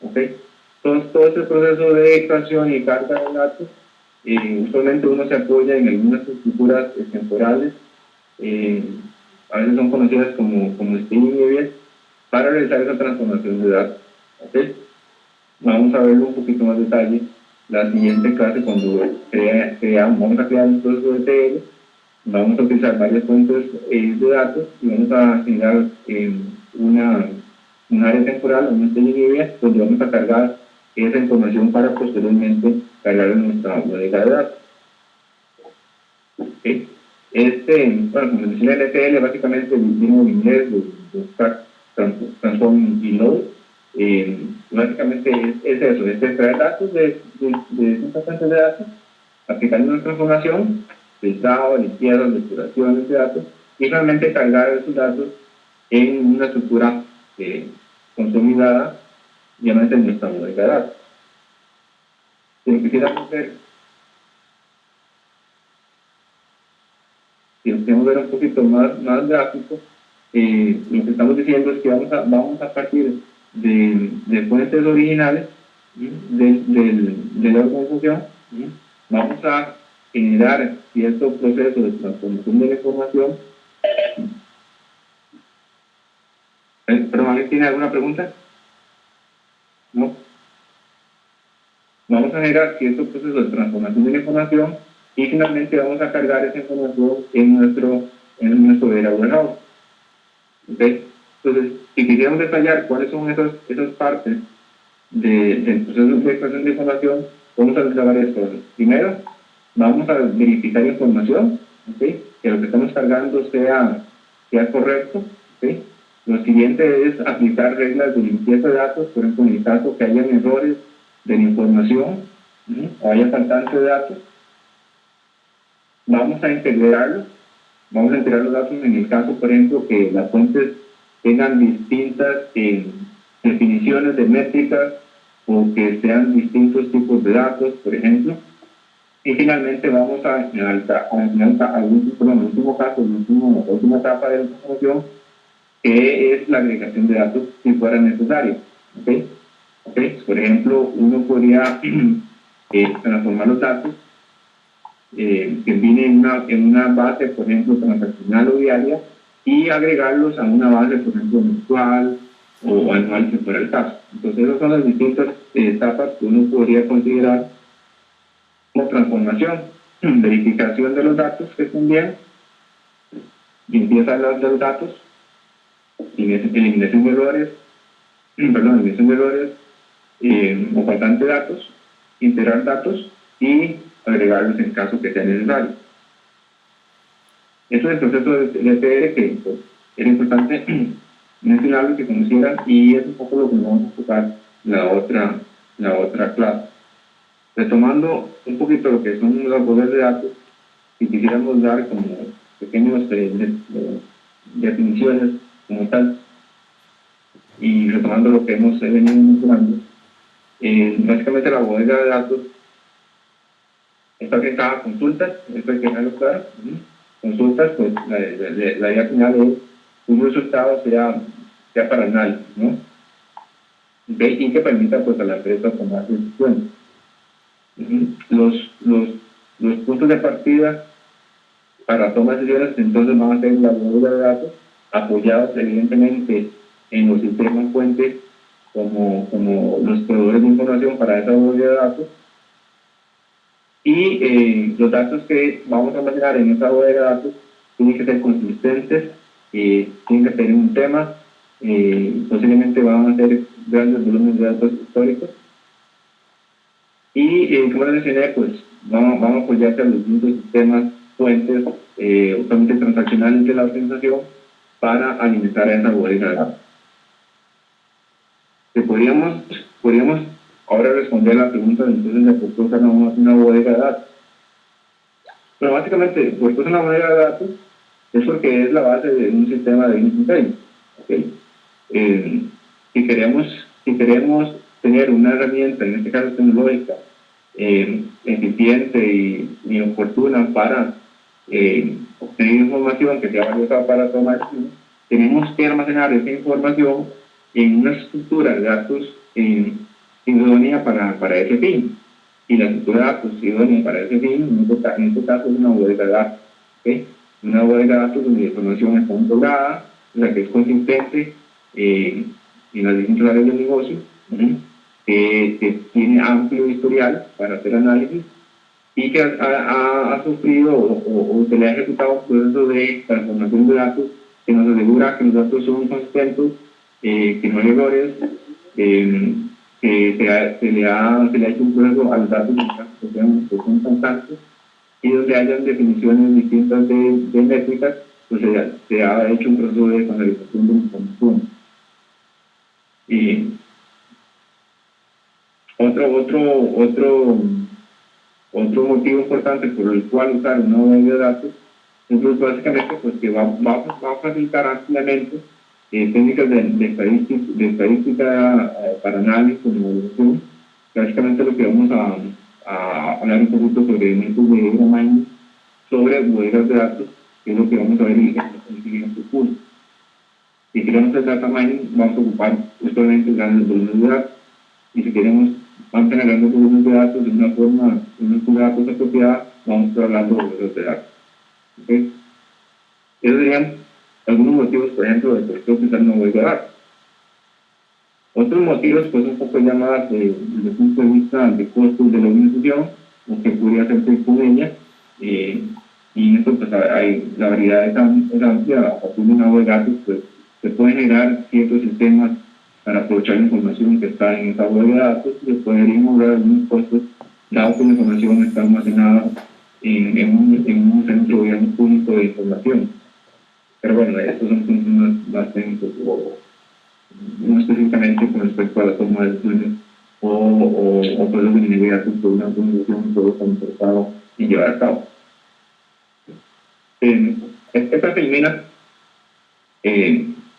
¿Okay? Entonces, todo este proceso de extracción y carga de datos, usualmente uno se apoya en algunas estructuras temporales, a veces son conocidas como streaming events, para realizar esa transformación de datos. ¿Okay? Vamos a verlo un poquito más detalle la siguiente clase cuando vamos a crear un proceso de ETL. Vamos a utilizar varias fuentes de datos y vamos a generar un área temporal, un staging area, donde vamos a cargar esa información para posteriormente cargar en nuestra bodega de datos. ¿Okay? Como mencioné, el ETL básicamente viene en inglés de Transform y Load. Básicamente es eso, es extraer datos de distintas fuentes de datos, aplicar una transformación, filtrado, limpieza, depuración de datos, y realmente cargar esos datos en una estructura consolidada, llamada en nuestra bodega de datos. Si quisiéramos ver un poquito más gráfico, lo que estamos diciendo es que vamos a partir de fuentes originales de la organización, vamos a generar cierto proceso de transformación de la información. ¿Pero alguien tiene alguna pregunta? ¿No? Vamos a generar cierto proceso de transformación de la información y finalmente vamos a cargar esa información en nuestro data warehouse. ¿Okay? Entonces, si quisiéramos detallar cuáles son esas partes del proceso de extracción de información, vamos a realizar varias cosas. Primero, vamos a verificar información, ¿okay? Que lo que estamos cargando sea correcto. ¿Okay? Lo siguiente es aplicar reglas de limpieza de datos, por ejemplo, en el caso que hayan errores de la información, o haya faltante de datos, vamos a integrar los datos en el caso, por ejemplo, que las fuentes tengan distintas definiciones de métricas o que sean distintos tipos de datos, por ejemplo. Y finalmente vamos a la última etapa de la información, que es la agregación de datos si fuera necesario. ¿Okay? Por ejemplo, uno podría transformar los datos que vienen en una base, por ejemplo, transaccional o diaria, y agregarlos a una base, por ejemplo, mensual o anual, si fuera el caso. Entonces, esas son las distintas etapas que uno podría considerar como transformación: verificación de los datos que estén bien, limpieza de los datos, eliminación de errores, o faltante de datos, integrar datos y agregarlos en caso que sea necesario. Eso es el proceso de ETL, que pues, era importante mencionarlo, que conocieran, y es un poco lo que vamos a enfocar la otra clase. Retomando un poquito lo que son los poderes de datos, si quisiéramos dar como pequeños definiciones como tal, y retomando lo que hemos venido mencionando, básicamente la bodega de datos está orientada a consultas, esto hay que dejarlo claro. Consultas, pues la idea final es que un resultado sea para análisis, ¿no? Y que permita pues a la empresa tomar decisiones. Los puntos de partida para tomar decisiones entonces van a ser la bodega de datos, apoyados evidentemente en los sistemas fuentes como los proveedores de información para esa bodega de datos. Y los datos que vamos a almacenar en esa bodega de datos tienen que ser consistentes, tienen que tener un tema, posiblemente van a ser grandes volúmenes de datos históricos. Y como les mencioné, pues vamos a apoyarse a los distintos sistemas fuentes, usualmente transaccionales de la organización, para alimentar a esa bodega de datos. Podríamos ahora responder la pregunta de entonces de por qué usar una bodega de datos. Pero básicamente, por qué usar una bodega de datos es porque es la base de un sistema de business intelligence. ¿Okay? Si queremos tener una herramienta, en este caso tecnológica, eficiente y oportuna para obtener información que sea valiosa para tomar decisiones, tenemos que almacenar esa información en una estructura de datos idónea para ese fin. Y la estructura de datos idónea para ese fin, en este caso, es una bodega de datos. ¿Okay? Una bodega de datos donde la información está integrada, o sea, que es consistente en las distintas áreas del negocio, que tiene amplio historial para hacer análisis, y que ha sufrido o se le ha ejecutado un proceso de transformación de datos que nos asegura que los datos son consistentes, que no hay errores, que se le ha hecho un proceso a los datos que son constantes, y donde hayan definiciones distintas de métricas, pues se ha hecho un proceso de estandarización de información. Y otro motivo importante por el cual usar una bodega de datos es pues, básicamente pues, que va a facilitar ampliamente técnicas de estadística para análisis y evaluación. Básicamente lo que vamos a hablar un poquito sobre elementos de data mining, sobre bodegas de datos, que es lo que vamos a ver en el siguiente curso. Si queremos hacer data mining, vamos a ocupar justamente grandes volúmenes de datos, y si queremos mantener grandes volúmenes de datos de una forma de datos apropiada, vamos a estar hablando de bodegas de datos. ¿Okay? Esos serían algunos motivos, por ejemplo, de por qué utilizar una bodega de datos. Otros motivos, pues un poco ya más desde el punto de vista de costos de la organización, o que podría hacerse con ella, y en esto pues la variedad es amplia. A partir de una bodega de datos, pues se pueden generar ciertos sistemas para aprovechar la información que está en esa bodega de datos, y se podrían lograr algunos costos, dado que la información está almacenada en un centro, digamos, público de información. Pero bueno, estos son puntos más técnicos, no específicamente con respecto a la toma de decisiones o procesos de minería de una organización, todo está interesado en llevar a cabo. Esta se elimina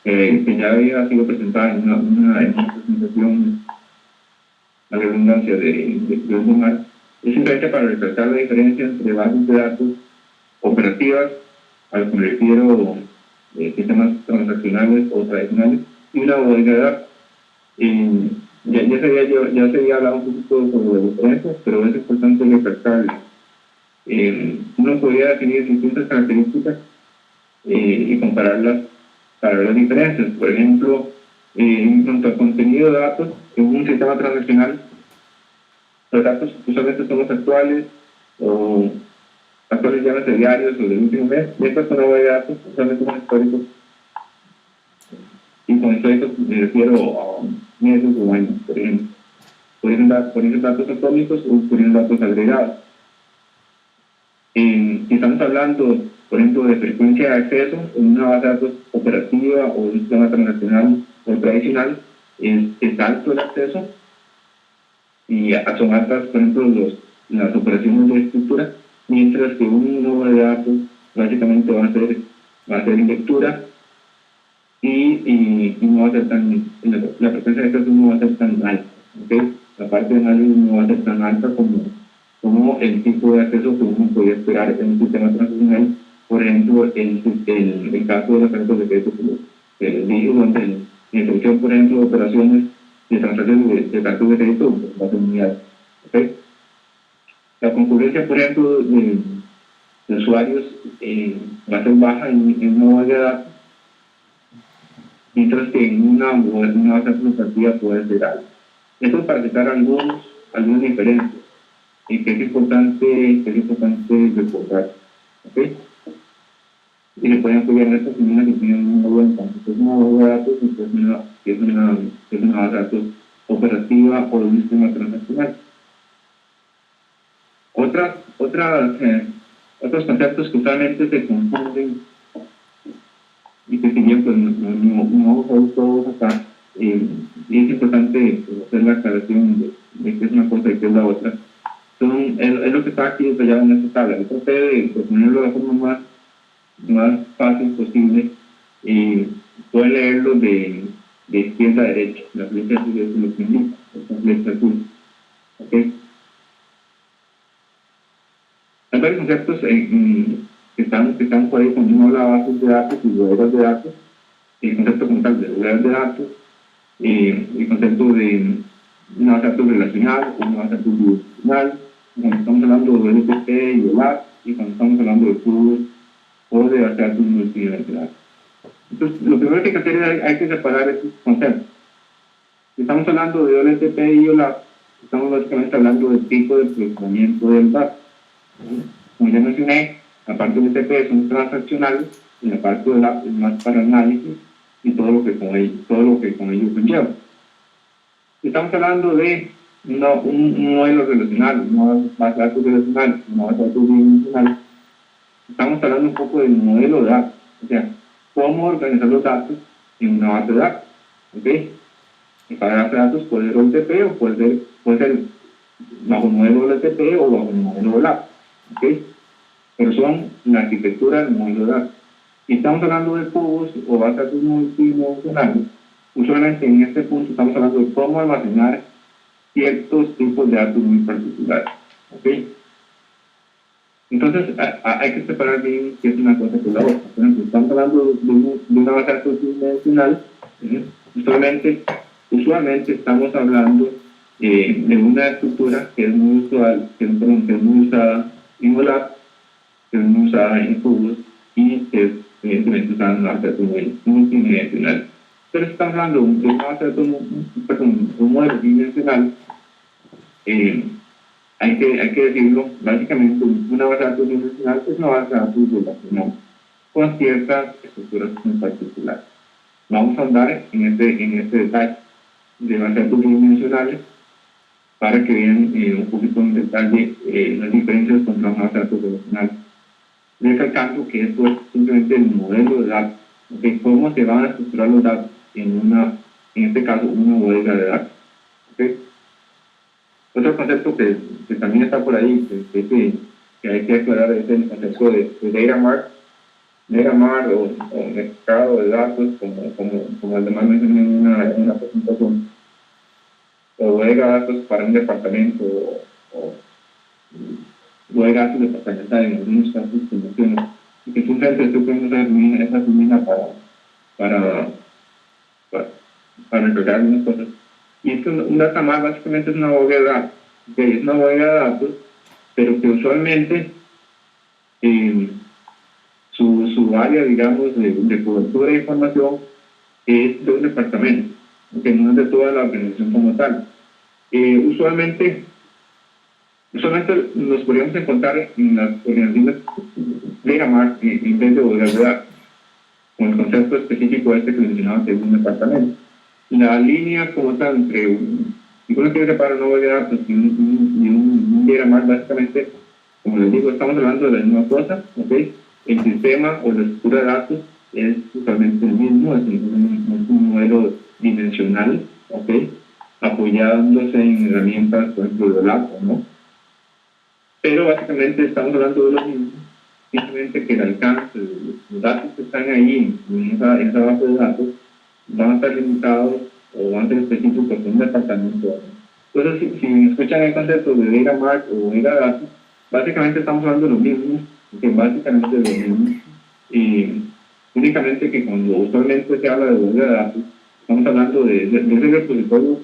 que ya había sido presentada en una presentación, la redundancia de Omar, es simplemente para resaltar la diferencia entre bases de datos operativas, a lo que me refiero, sistemas transaccionales o tradicionales, y una bodega de datos. Ya se había hablado un poquito sobre las diferencias, pero es importante recalcarlo. Uno podría definir distintas características y compararlas para ver las diferencias. Por ejemplo, en cuanto al contenido de datos, en un sistema transaccional, los datos usualmente son los actuales, o actuales llámese diarios o del último mes, mientras que una base de datos usualmente son históricos. Y con históricos me refiero a meses o años, por ejemplo. Pueden ser datos atómicos o pueden ser datos agregados. Si estamos hablando, por ejemplo, de frecuencia de acceso en una base de datos operativa o un sistema transaccional o tradicional, es alto el acceso y son altas, por ejemplo, las operaciones de estructura, mientras que un nodo de datos básicamente va a ser en lectura y no va a ser la frecuencia de acceso no va a ser tan alta, ¿okay? La parte de análisis no va a ser tan alta como el tipo de acceso que uno podría esperar en un sistema transaccional, por ejemplo, el caso de las tarjetas de crédito que les dije, donde la introducción, por ejemplo, de operaciones de transacciones de tarjetas de crédito va a ser muy alta. ¿Okay? La concurrencia, por ejemplo, de usuarios va a ser baja en una base de datos, mientras que en una base administrativa puede ser alta. Esto es para citar algunas diferencias y que es importante recordar. ¿Okay? Y se pueden apoyar en estas comunas que tienen una buen tanto que es una base de datos y que es una base de datos operativa o de un sistema transaccional. Otros conceptos que usualmente se confunden y que si bien pues no vamos todos acá, y es importante hacer la aclaración de qué es una cosa y qué es la otra. Es lo que está aquí detallado en esta tabla. Yo traté de ponerlo de la forma más fácil posible y pueden leerlo de izquierda a derecha. La flecha azul es lo que indica, esta flecha azul. ¿Okay? Hay varios conceptos que están por ahí cuando uno habla de bases de datos y bodegas de datos. El concepto como tal de bodegas de datos, el concepto de una base de datos relacional, una base de datos bidimensional, cuando estamos hablando de LTP y de LAP, y cuando estamos hablando de cubos o de base de datos multidimensionales. Entonces, lo primero que hay que hacer es hay que separar estos conceptos. Si estamos hablando de OLTP y OLAP, estamos básicamente hablando del tipo de procesamiento del dato. Como ya mencioné, la parte de OLTP son transaccionales y la parte de OLAP es más para análisis y todo lo que con ello conlleva. Si estamos hablando de un modelo relacional, una base de datos relacional, una base de datos bidimensional, estamos hablando un poco del modelo de datos, o sea, cómo organizar los datos en una base de datos. ¿Okay? Y cada base de datos puede ser OLTP o puede ser bajo el modelo OLTP o bajo el modelo OLAP. ¿Okay? Pero son la arquitectura del modelo de datos. Si estamos hablando de cubos o bases de datos multidimensionales, usualmente en este punto estamos hablando de cómo almacenar ciertos tipos de datos muy particulares. ¿Okay? Entonces, hay que separar bien qué es una cosa que la otra. Por ejemplo, estamos hablando de una base de datos bidimensional, usualmente estamos hablando de una estructura que es muy usual, que es muy usada en OLAP, que es muy usada en cubos y que es evidentemente usada en una base de datos multidimensional. Pero si estamos hablando de una base de datos, un modelo bidimensional, hay que decirlo, básicamente una base de datos bidimensional es una base de datos relacional con ciertas estructuras en particular. Vamos a andar en este detalle de bases de datos bidimensionales para que vean un poquito en detalle las diferencias con una base de datos relacional. Recalcando que esto es simplemente el modelo de datos, de cómo se van a estructurar los datos en este caso, una bodega de datos. ¿Okay? Otro concepto que también está por ahí, que hay que aclarar, es el concepto de data mart. Miramar o mercado de datos, como además mencioné en una presentación, o bodega de datos para un departamento o bodega de datos departamental en algunos casos que menciono, y que simplemente estoy poniendo esa herramienta para, para, para entregar algunas cosas. Y es que un datamar básicamente es una bodega de datos, ¿okay? Es una bodega de datos, pero que usualmente su área, digamos, de cobertura de información es de un departamento, que no es de toda la organización como tal. Usualmente nos podríamos encontrar en las organizaciones de Gamar en vez de bodegas de datos, con el concepto específico este que mencionaba que es un departamento. La línea como tal entre si uno quiere separar una bodega de datos y un Gamar, básicamente, como les digo, estamos hablando de la misma cosa, ¿ok? El sistema o la estructura de datos es totalmente el mismo, es un modelo dimensional, ¿ok? Apoyándose en herramientas, por ejemplo, de LAPO, ¿no? Pero básicamente estamos hablando de lo mismo, simplemente que el alcance de los datos que están ahí en esa base de datos van a estar limitados o van a ser específicos en un departamento. Entonces, si escuchan el concepto de data mart o data datos, básicamente estamos hablando de lo mismo, que básicamente de lo mismo. Únicamente que cuando usualmente se habla de bodega de datos, estamos hablando de ese repositorio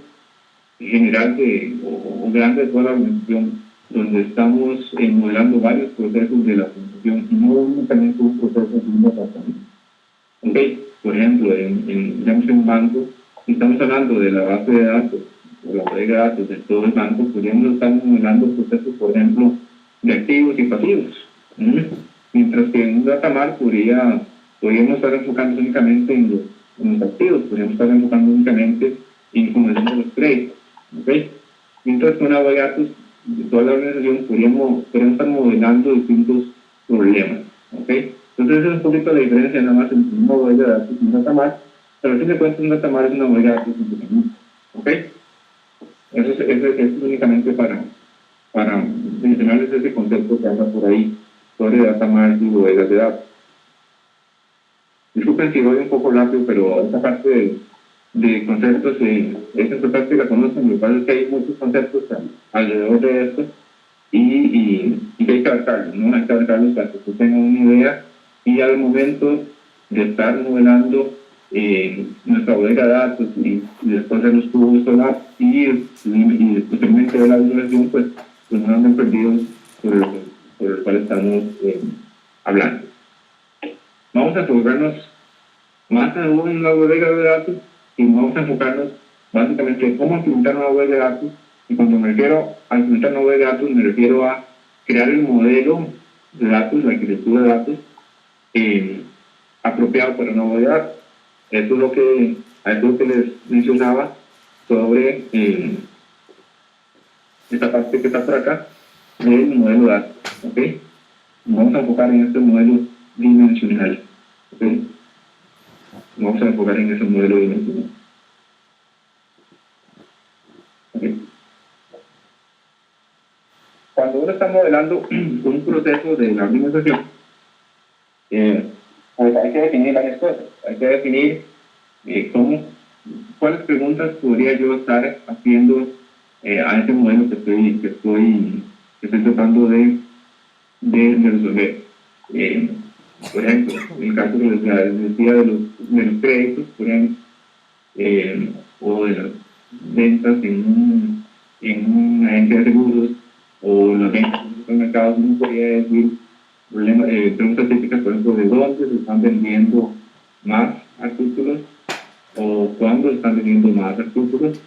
general o grande de toda la organización, donde estamos modelando varios procesos de la organización y no únicamente un proceso de un departamento. Okay. Por ejemplo, digamos en un banco, si estamos hablando de la base de datos o la bodega de datos de todo el banco, podríamos estar modelando procesos, por ejemplo, de activos y pasivos. Mientras que en un datamar podríamos estar enfocando únicamente en los activos, podríamos estar enfocando únicamente en información de los créditos. ¿Okay? Mientras que una bodega de datos de toda la organización podríamos estar modelando distintos problemas. ¿Okay? Entonces es un poquito la diferencia nada más entre una bodega de datos y un datamar, pero al fin de cuentas un datamar es una bodega de datos independiente. ¿Ok? Eso es únicamente para mencionarles ese concepto que anda por ahí sobre datamar y bodegas de datos. Disculpen si voy un poco rápido, pero esta parte de conceptos, esa parte la conocen, lo que pasa es que hay muchos conceptos alrededor de esto y que hay que abarcarlos, ¿no? Hay que abarcarlos para que ustedes tengan una idea y al momento de estar modelando nuestra bodega de datos y después de los tubos solar y posteriormente de la visualización, pues no anden perdidos por el cual estamos hablando. Vamos a enfocarnos más en la bodega de datos y vamos a enfocarnos básicamente en cómo implementar una bodega de datos. Y cuando me refiero a implementar una bodega de datos, me refiero a crear el modelo de datos, la arquitectura de datos apropiado para una bodega de datos. Eso es lo que les mencionaba sobre esta parte que está por acá del modelo de datos. ¿Okay? Vamos a enfocar en este modelo dimensional. ¿Okay? Vamos a enfocar en ese modelo dimensional. ¿Okay? Cuando uno está modelando un proceso de la organización, pues hay que definir varias cosas. Hay que definir cuáles preguntas podría yo estar haciendo a ese modelo que estoy tratando de resolver. Por ejemplo, en el caso de los créditos, por ejemplo, o de las ventas en una agencia de seguros, o las ventas en supermercados, no podría decir preguntas típicas, por ejemplo, de dónde se están vendiendo más artículos, o cuándo se están vendiendo más artículos,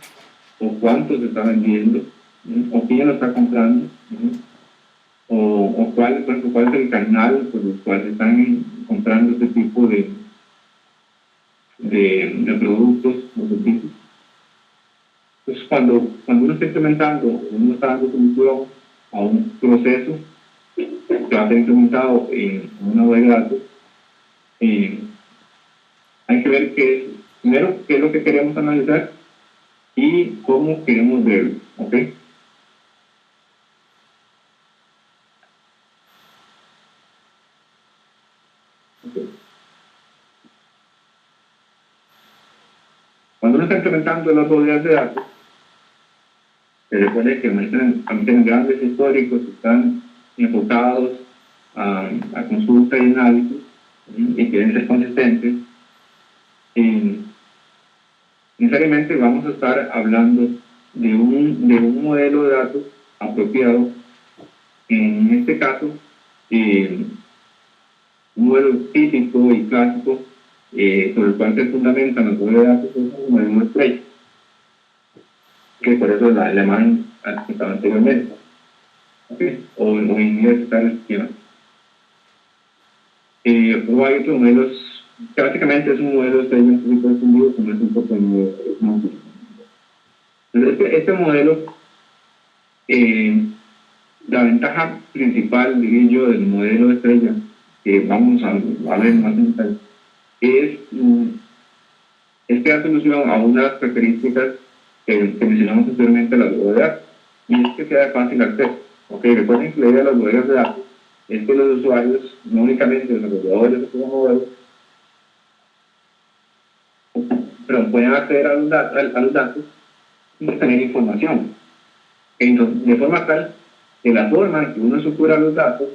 o cuánto se está vendiendo, o quién lo está comprando, o cuál es el canal por el cual se están comprando este tipo de productos o servicios. Entonces, cuando uno está implementando, uno está dando solución a un proceso que va a ser implementado en una bodega de datos, hay que ver primero qué es lo que queremos analizar y cómo queremos verlo. ¿Ok? Okay. implementando las bodegas de datos, se recuerde que almacenan grandes históricos que están enfocados a consulta y análisis y que deben ser consistentes. Necesariamente vamos a estar hablando de un modelo de datos apropiado, en este caso, un modelo típico y clásico sobre el cual se fundamentan los modelos de datos es un modelo estrella, que por eso la llaman anteriormente, ¿okay? o en inglés está el esquema. O hay otros modelos, que básicamente es un modelo estrella un poquito extendido, como es un poco más. Entonces, este modelo, la ventaja principal, diría yo, del modelo estrella, que vamos a ver más en detalle, es que da solución a una de las características que mencionamos anteriormente de las bodegas de datos, y es que sea de fácil acceso. Okay, recuerden que la idea de las bodegas de datos es que los usuarios, no únicamente los desarrolladores de estos modelos, pero pueden acceder a los datos y tener información. Entonces, de forma tal que la forma en que uno estructura los datos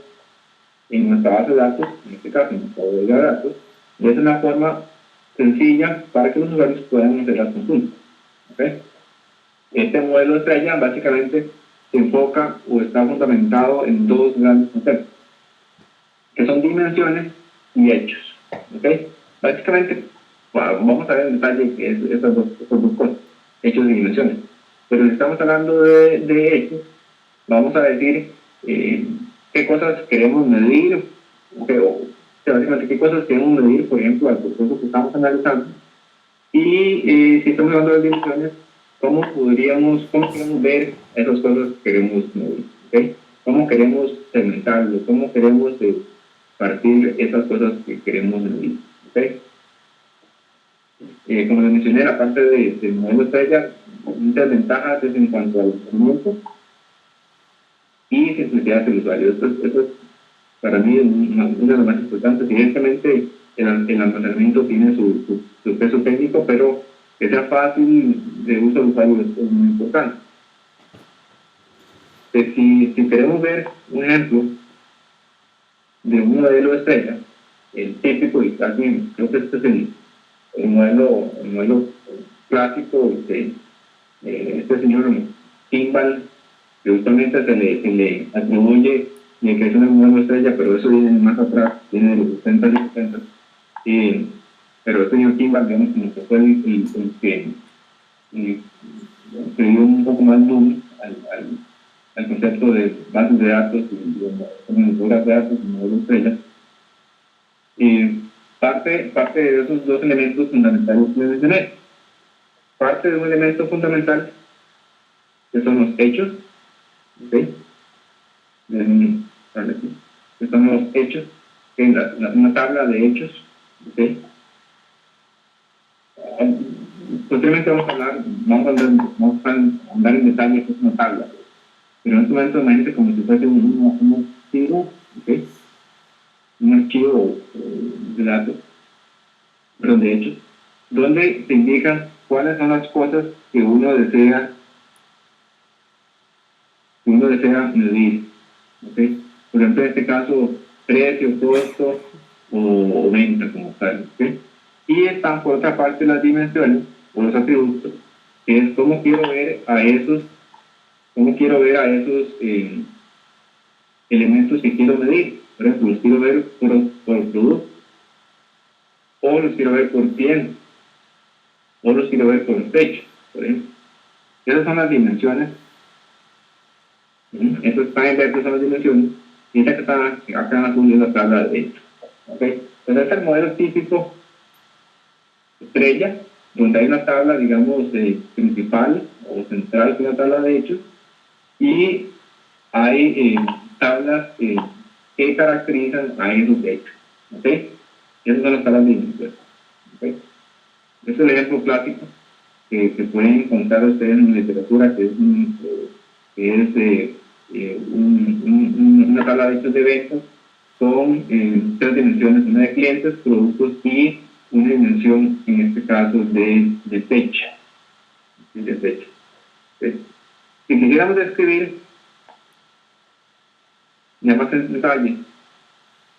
en nuestra base de datos, en este caso en nuestra bodega de datos, es una forma sencilla para que los usuarios puedan hacer las consultas. ¿Okay? Este modelo estrella básicamente se enfoca o está fundamentado en dos grandes conceptos, que son dimensiones y hechos. ¿Okay? Básicamente, vamos a ver en detalle esas dos cosas, hechos y dimensiones. Pero si estamos hablando de hechos, vamos a decir qué cosas queremos medir, o básicamente qué cosas queremos medir, por ejemplo, al proceso que estamos analizando. Y si estamos hablando de dimensiones, ¿cómo queremos ver esas cosas que queremos medir? ¿Okay? ¿Cómo queremos segmentarlo? ¿Cómo queremos partir esas cosas que queremos medir? ¿Okay? Como les mencioné, la parte del modelo estrella, muchas ventajas es en cuanto al rendimiento y simplicidad del usuario. Esto es para mí una de las más importantes. Evidentemente, el almacenamiento tiene su peso técnico, pero que sea fácil de uso del usuario es muy importante. Si queremos ver un ejemplo de un modelo estrella, el típico, y casi creo que este es el modelo clásico de este señor Kimball, que justamente se le atribuye la creación del modelo estrella, pero eso viene más atrás, viene de los 60 y 70. Pero el señor Kimball, digamos, como que fue el que dio un poco más luz al concepto de bases de datos y de datos y modelo estrella. Parte de esos dos elementos fundamentales que mencioné. Parte de un elemento fundamental que son los hechos, ¿okay? Que son los hechos, una tabla de hechos, ¿okay? Posteriormente vamos a andar en detalle qué es una tabla, pero en este momento imagínate como si fuese un archivo, ¿okay? Un archivo de datos, pero de hechos, donde se indican cuáles son las cosas que uno desea medir. ¿Okay? Por ejemplo, en este caso, precio, costo o venta como tal. ¿Okay? Y están por otra parte las dimensiones o los atributos, que es cómo quiero ver a esos elementos que quiero medir. Por ejemplo, los quiero ver por producto, o los quiero ver por tiempo, o los quiero ver por fecha, por ejemplo. Esas son las dimensiones. Estos están en verde, son las dimensiones, y esta que está acá en azul es la tabla de hechos. ¿Okay? Entonces, este es el modelo típico estrella, donde hay una tabla, digamos, principal o central, que es una tabla de hechos, y hay tablas que caracterizan a esos hechos. ¿Okay? Esas son las tablas de dimensiones. ¿Okay? Este es el ejemplo clásico que pueden encontrar ustedes en la literatura, que es una tabla de hechos de ventas con tres dimensiones, una de clientes, productos y una dimensión, en este caso, de fecha. y desechos. ¿Sí? Si quisiéramos describir ya más en detalle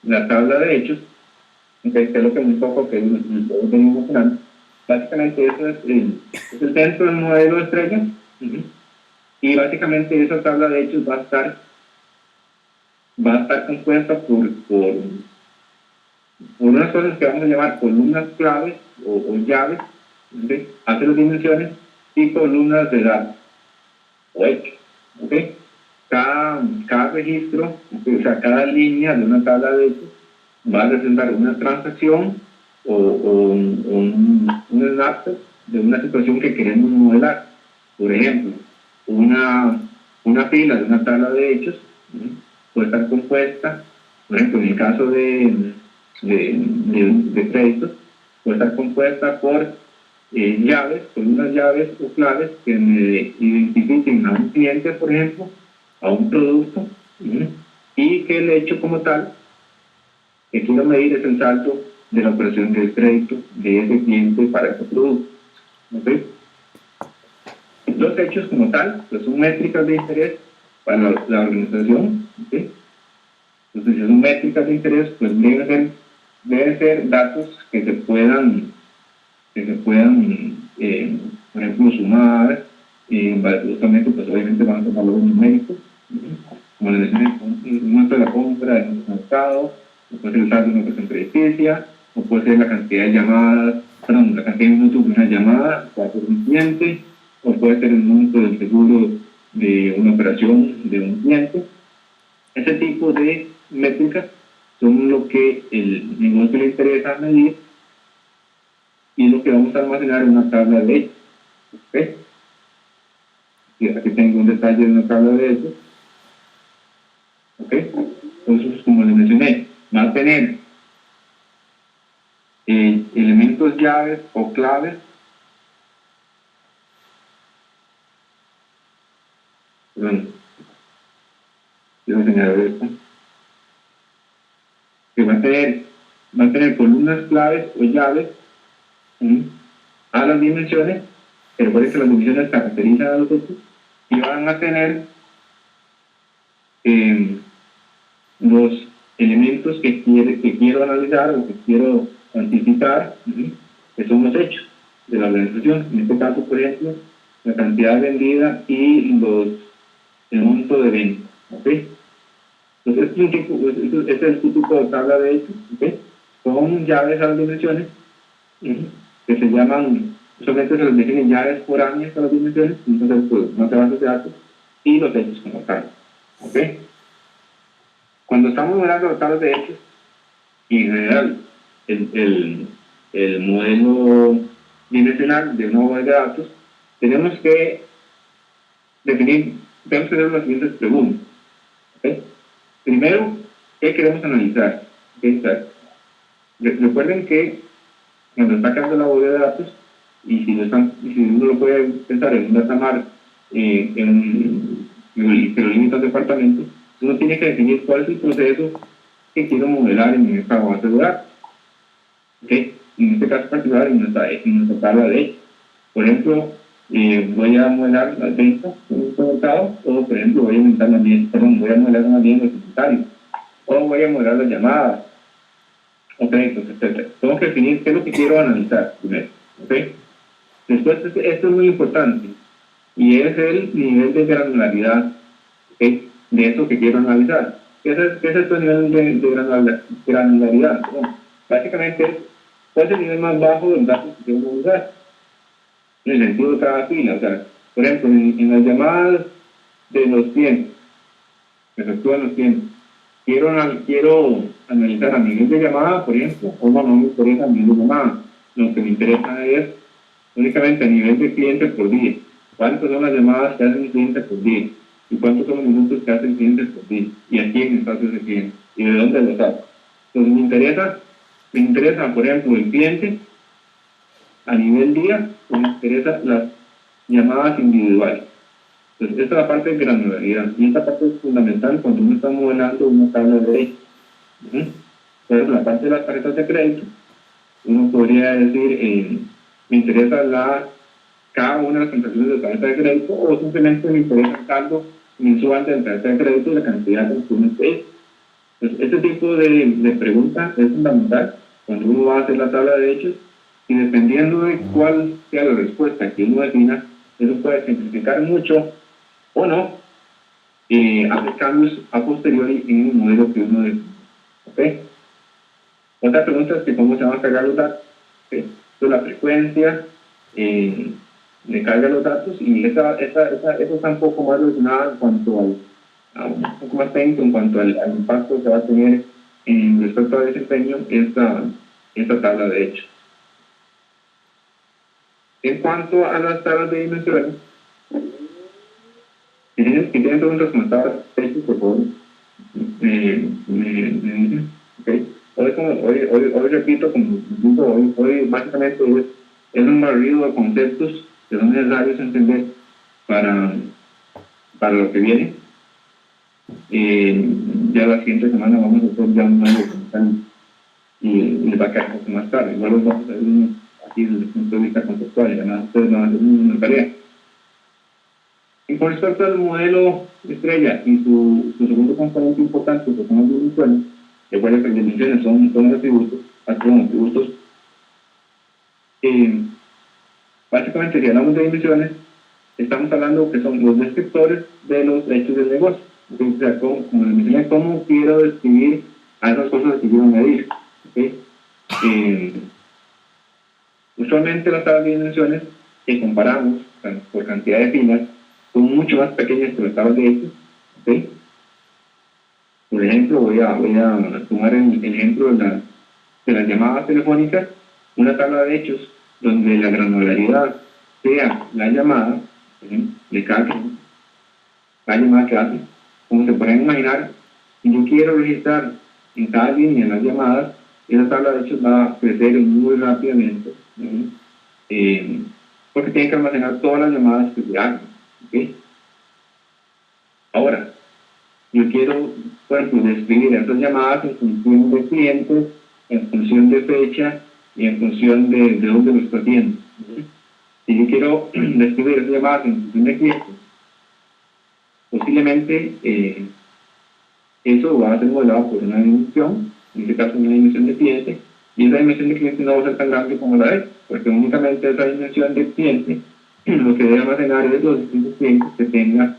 la tabla de hechos, que es lo que muy poco que venimos mencionando, básicamente eso es el centro del modelo de estrella, y básicamente esa tabla de hechos va a estar compuesta por unas cosas que vamos a llamar columnas claves o llaves, ¿sí? Hace las dimensiones, y columnas de datos o hechos. ¿Okay? Cada registro, o sea, cada línea de una tabla de hechos va a representar una transacción o un enlace de una situación que queremos modelar. Por ejemplo, una fila de una tabla de hechos, ¿sí? Puede estar compuesta, por ejemplo, en el caso de créditos, puede estar compuesta por llaves, con unas llaves o claves que me identifiquen a un cliente, por ejemplo, a un producto, y que el hecho como tal que quiero medir es el salto de la operación del crédito de ese cliente para ese producto. ¿Okay? Los hechos como tal pues son métricas de interés para la organización. ¿Okay? Entonces, si son métricas de interés, pues deben ser datos que se puedan por ejemplo, sumar, justamente, pues obviamente van a ser valores numéricos, como les decía, un monto de la compra en un mercado, o puede ser el saldo de una operación crediticia, o puede ser la cantidad de llamadas, perdón, la cantidad de minutos de una llamada para un cliente, o puede ser el monto del seguro de una operación de un cliente. Ese tipo de métricas son lo que el negocio le interesa medir y lo que vamos a almacenar en una tabla de hechos. ¿Okay? Aquí tengo un detalle de una tabla de hechos. ¿Okay? Entonces, como les mencioné, va a tener elementos llaves o claves. Perdón, quiero señalar esto. Que va a tener columnas claves o llaves a las dimensiones. Recuerden que las dimensiones caracterizan a los hechos y van a tener los elementos que quiero analizar o que quiero cuantificar, que son los hechos de la organización. En este caso, por ejemplo, la cantidad vendida y el monto de venta. ¿Okay? Entonces, este es el típico de tabla de hechos, ¿okay? Con llaves a las dimensiones, que se llaman, usualmente se les definen llaves foráneas a las dimensiones, entonces, pues, no se bases de datos, y los hechos como tal. ¿Okay? Cuando estamos mirando las tablas de hechos, y en general el modelo dimensional de una base de datos, tenemos que hacer las siguientes preguntas. ¿Okay? Primero, ¿qué queremos analizar? ¿Okay? Recuerden que cuando está creando la base de datos, y si uno lo puede pensar en un datamar, que lo limita al departamento, uno tiene que definir cuál es el proceso que quiero modelar en esta base de datos. ¿Okay? En este caso particular, en nuestra tabla de hechos. Por ejemplo, voy a modelar las ventas en un mercado, o por ejemplo voy a modelar una bien los inventarios, o voy a modelar las llamadas, créditos, etc. Tengo que definir qué es lo que quiero analizar primero. ¿Okay? Después, esto es muy importante, y es el nivel de granularidad, ¿okay? De eso que quiero analizar. ¿Qué es este nivel de granularidad? Bueno, básicamente es cuál es el nivel más bajo del dato que quiero analizar, en el sentido de cada fila. O sea, por ejemplo, en las llamadas de los clientes, que efectúan los clientes, quiero analizar a nivel de llamada, por ejemplo, o no me interesa a nivel de llamada. Lo que me interesa es únicamente a nivel de clientes por día. ¿Cuántas son las llamadas que hacen el cliente por día? ¿Y cuántos son los minutos que hacen clientes por día? ¿Y a quién está ese cliente? ¿Y de dónde lo saca? Entonces me interesa, por ejemplo, el cliente a nivel día, o me interesa las llamadas individuales. Entonces, esta es la parte de granularidad, y esta parte es fundamental cuando uno está modelando una tabla de hechos. Entonces, la parte de las tarjetas de crédito, uno podría decir, me interesa cada una de las transacciones de tarjeta de crédito o simplemente me interesa el saldo mensual de la tarjeta de crédito y la cantidad que uno esté. Entonces, este tipo de pregunta es fundamental cuando uno va a hacer la tabla de hechos y dependiendo de cuál sea la respuesta que uno defina, eso puede simplificar mucho o no, hacer cambios a posteriori en el modelo que uno define. ¿Okay? Otra pregunta es que cómo se van a cargar los datos. ¿Okay? Entonces, la frecuencia de carga de los datos y esa está un poco más relacionada en cuanto un poco más técnico en cuanto al impacto que va a tener respecto al desempeño esta tabla de hechos. En cuanto a las tablas de dimensiones, si tienen preguntas con las tablas de hechos, por favor, okay. Hoy repito, como digo, hoy básicamente es un barrido de conceptos que son necesarios entender para lo que viene. Ya la siguiente semana vamos a hacer ya un nuevo y les va a quedar un poco más tarde. Igual los vamos a hacer aquí desde el punto de vista conceptual, y además ustedes van a hacer una tarea. Y con respecto al modelo estrella y su segundo componente importante, que son las dimensiones, que las dimensiones son los atributos, básicamente si hablamos de dimensiones, estamos hablando que son los descriptores de los hechos del negocio. O sea, como les mencioné, cómo quiero describir a esas cosas que quiero medir. ¿Okay? Usualmente las tablas de dimensiones que comparamos por cantidad de filas son mucho más pequeñas que las tablas de hechos. ¿Okay? Por ejemplo, voy a tomar el ejemplo de las llamadas telefónicas, una tabla de hechos donde la granularidad sea la llamada de cada cliente, la llamada que hace. Como se pueden imaginar, si yo quiero registrar en cada línea las llamadas, esa tabla de hechos va a crecer muy rápidamente, porque tiene que almacenar todas las llamadas que se hagan. ¿Okay? Ahora, yo quiero, por ejemplo, describir esas llamadas en función de clientes, en función de fecha y en función de dónde lo está haciendo. Si yo quiero describir esas llamadas en función de clientes, posiblemente eso va a ser modelado por una dimensión, en este caso una dimensión de cliente, y esa dimensión de cliente no va a ser tan grande como la de, porque únicamente esa dimensión de cliente lo que debe almacenar es los distintos clientes que tenga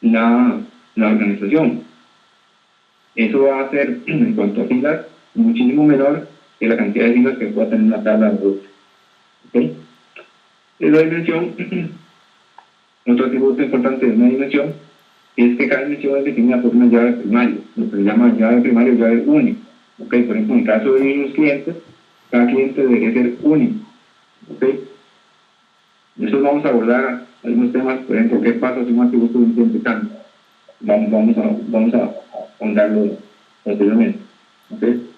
la organización. Eso va a ser, en cuanto a filas, muchísimo menor que la cantidad de filas que pueda tener una tabla de grupo. ¿Okay? La dimensión, otro atributo importante de una dimensión, es que cada dimensión es definida por una llave primaria, lo que se llama llave primaria o llave única. ¿Okay? Por ejemplo, en el caso de los clientes, cada cliente debería ser único. ¿Okay? Nosotros vamos a abordar algunos temas, por ejemplo, qué pasa si un atributo de un cliente cambia. Vamos a ahondarlo posteriormente. ¿Okay?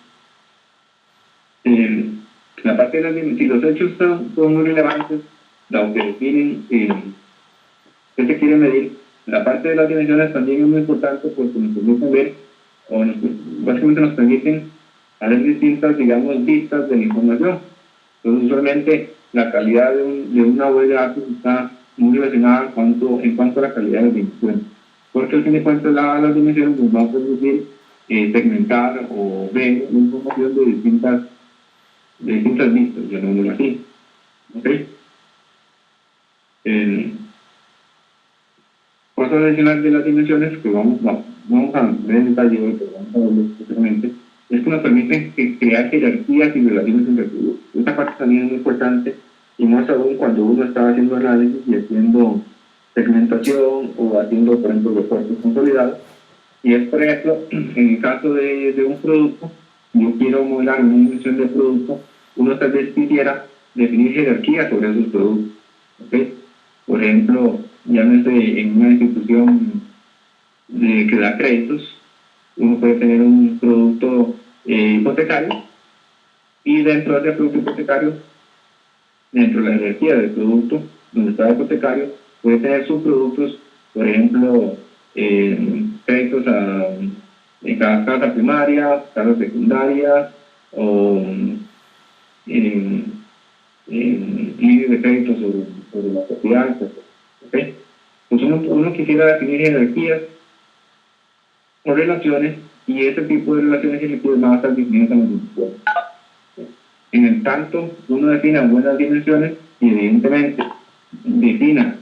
La parte de las dimensiones, si los hechos son muy relevantes, dado que definen qué se quiere medir, la parte de las dimensiones también es muy importante porque nos permiten ver, básicamente nos permiten hacer distintas, digamos, vistas de la información. Entonces, usualmente la calidad de una web de datos está muy relacionada en cuanto a la calidad de las dimensiones. Porque al fin de cuentas las dimensiones nos van a permitir segmentar o ver la información de distintas vistas, llamémoslo así. ¿Okay? Cosas adicionales de las dimensiones que vamos a ver en detalle hoy, pero vamos a verlo específicamente, es que nos permiten crear jerarquías y relaciones entre atributos. Esta parte también es muy importante y más aún cuando uno está haciendo análisis y haciendo segmentación o haciendo, por ejemplo, reportes consolidados. Y es, por ejemplo, en el caso de un producto, yo quiero modelar una dimensión de producto, uno tal vez quisiera definir jerarquías sobre esos productos. ¿Okay? Por ejemplo, llámese en una institución que da créditos, uno puede tener un producto hipotecario y dentro de ese producto hipotecario, dentro de la jerarquía del producto donde está el hipotecario, puede tener subproductos, por ejemplo, créditos en cada casa primaria, casa secundaria o líneas de créditos sobre la propiedad, ¿okay? Pues uno quisiera definir jerarquías o relaciones, y ese tipo de relaciones jerarquías van a estar definidas en los dimensiones. En el tanto, uno defina buenas dimensiones y evidentemente defina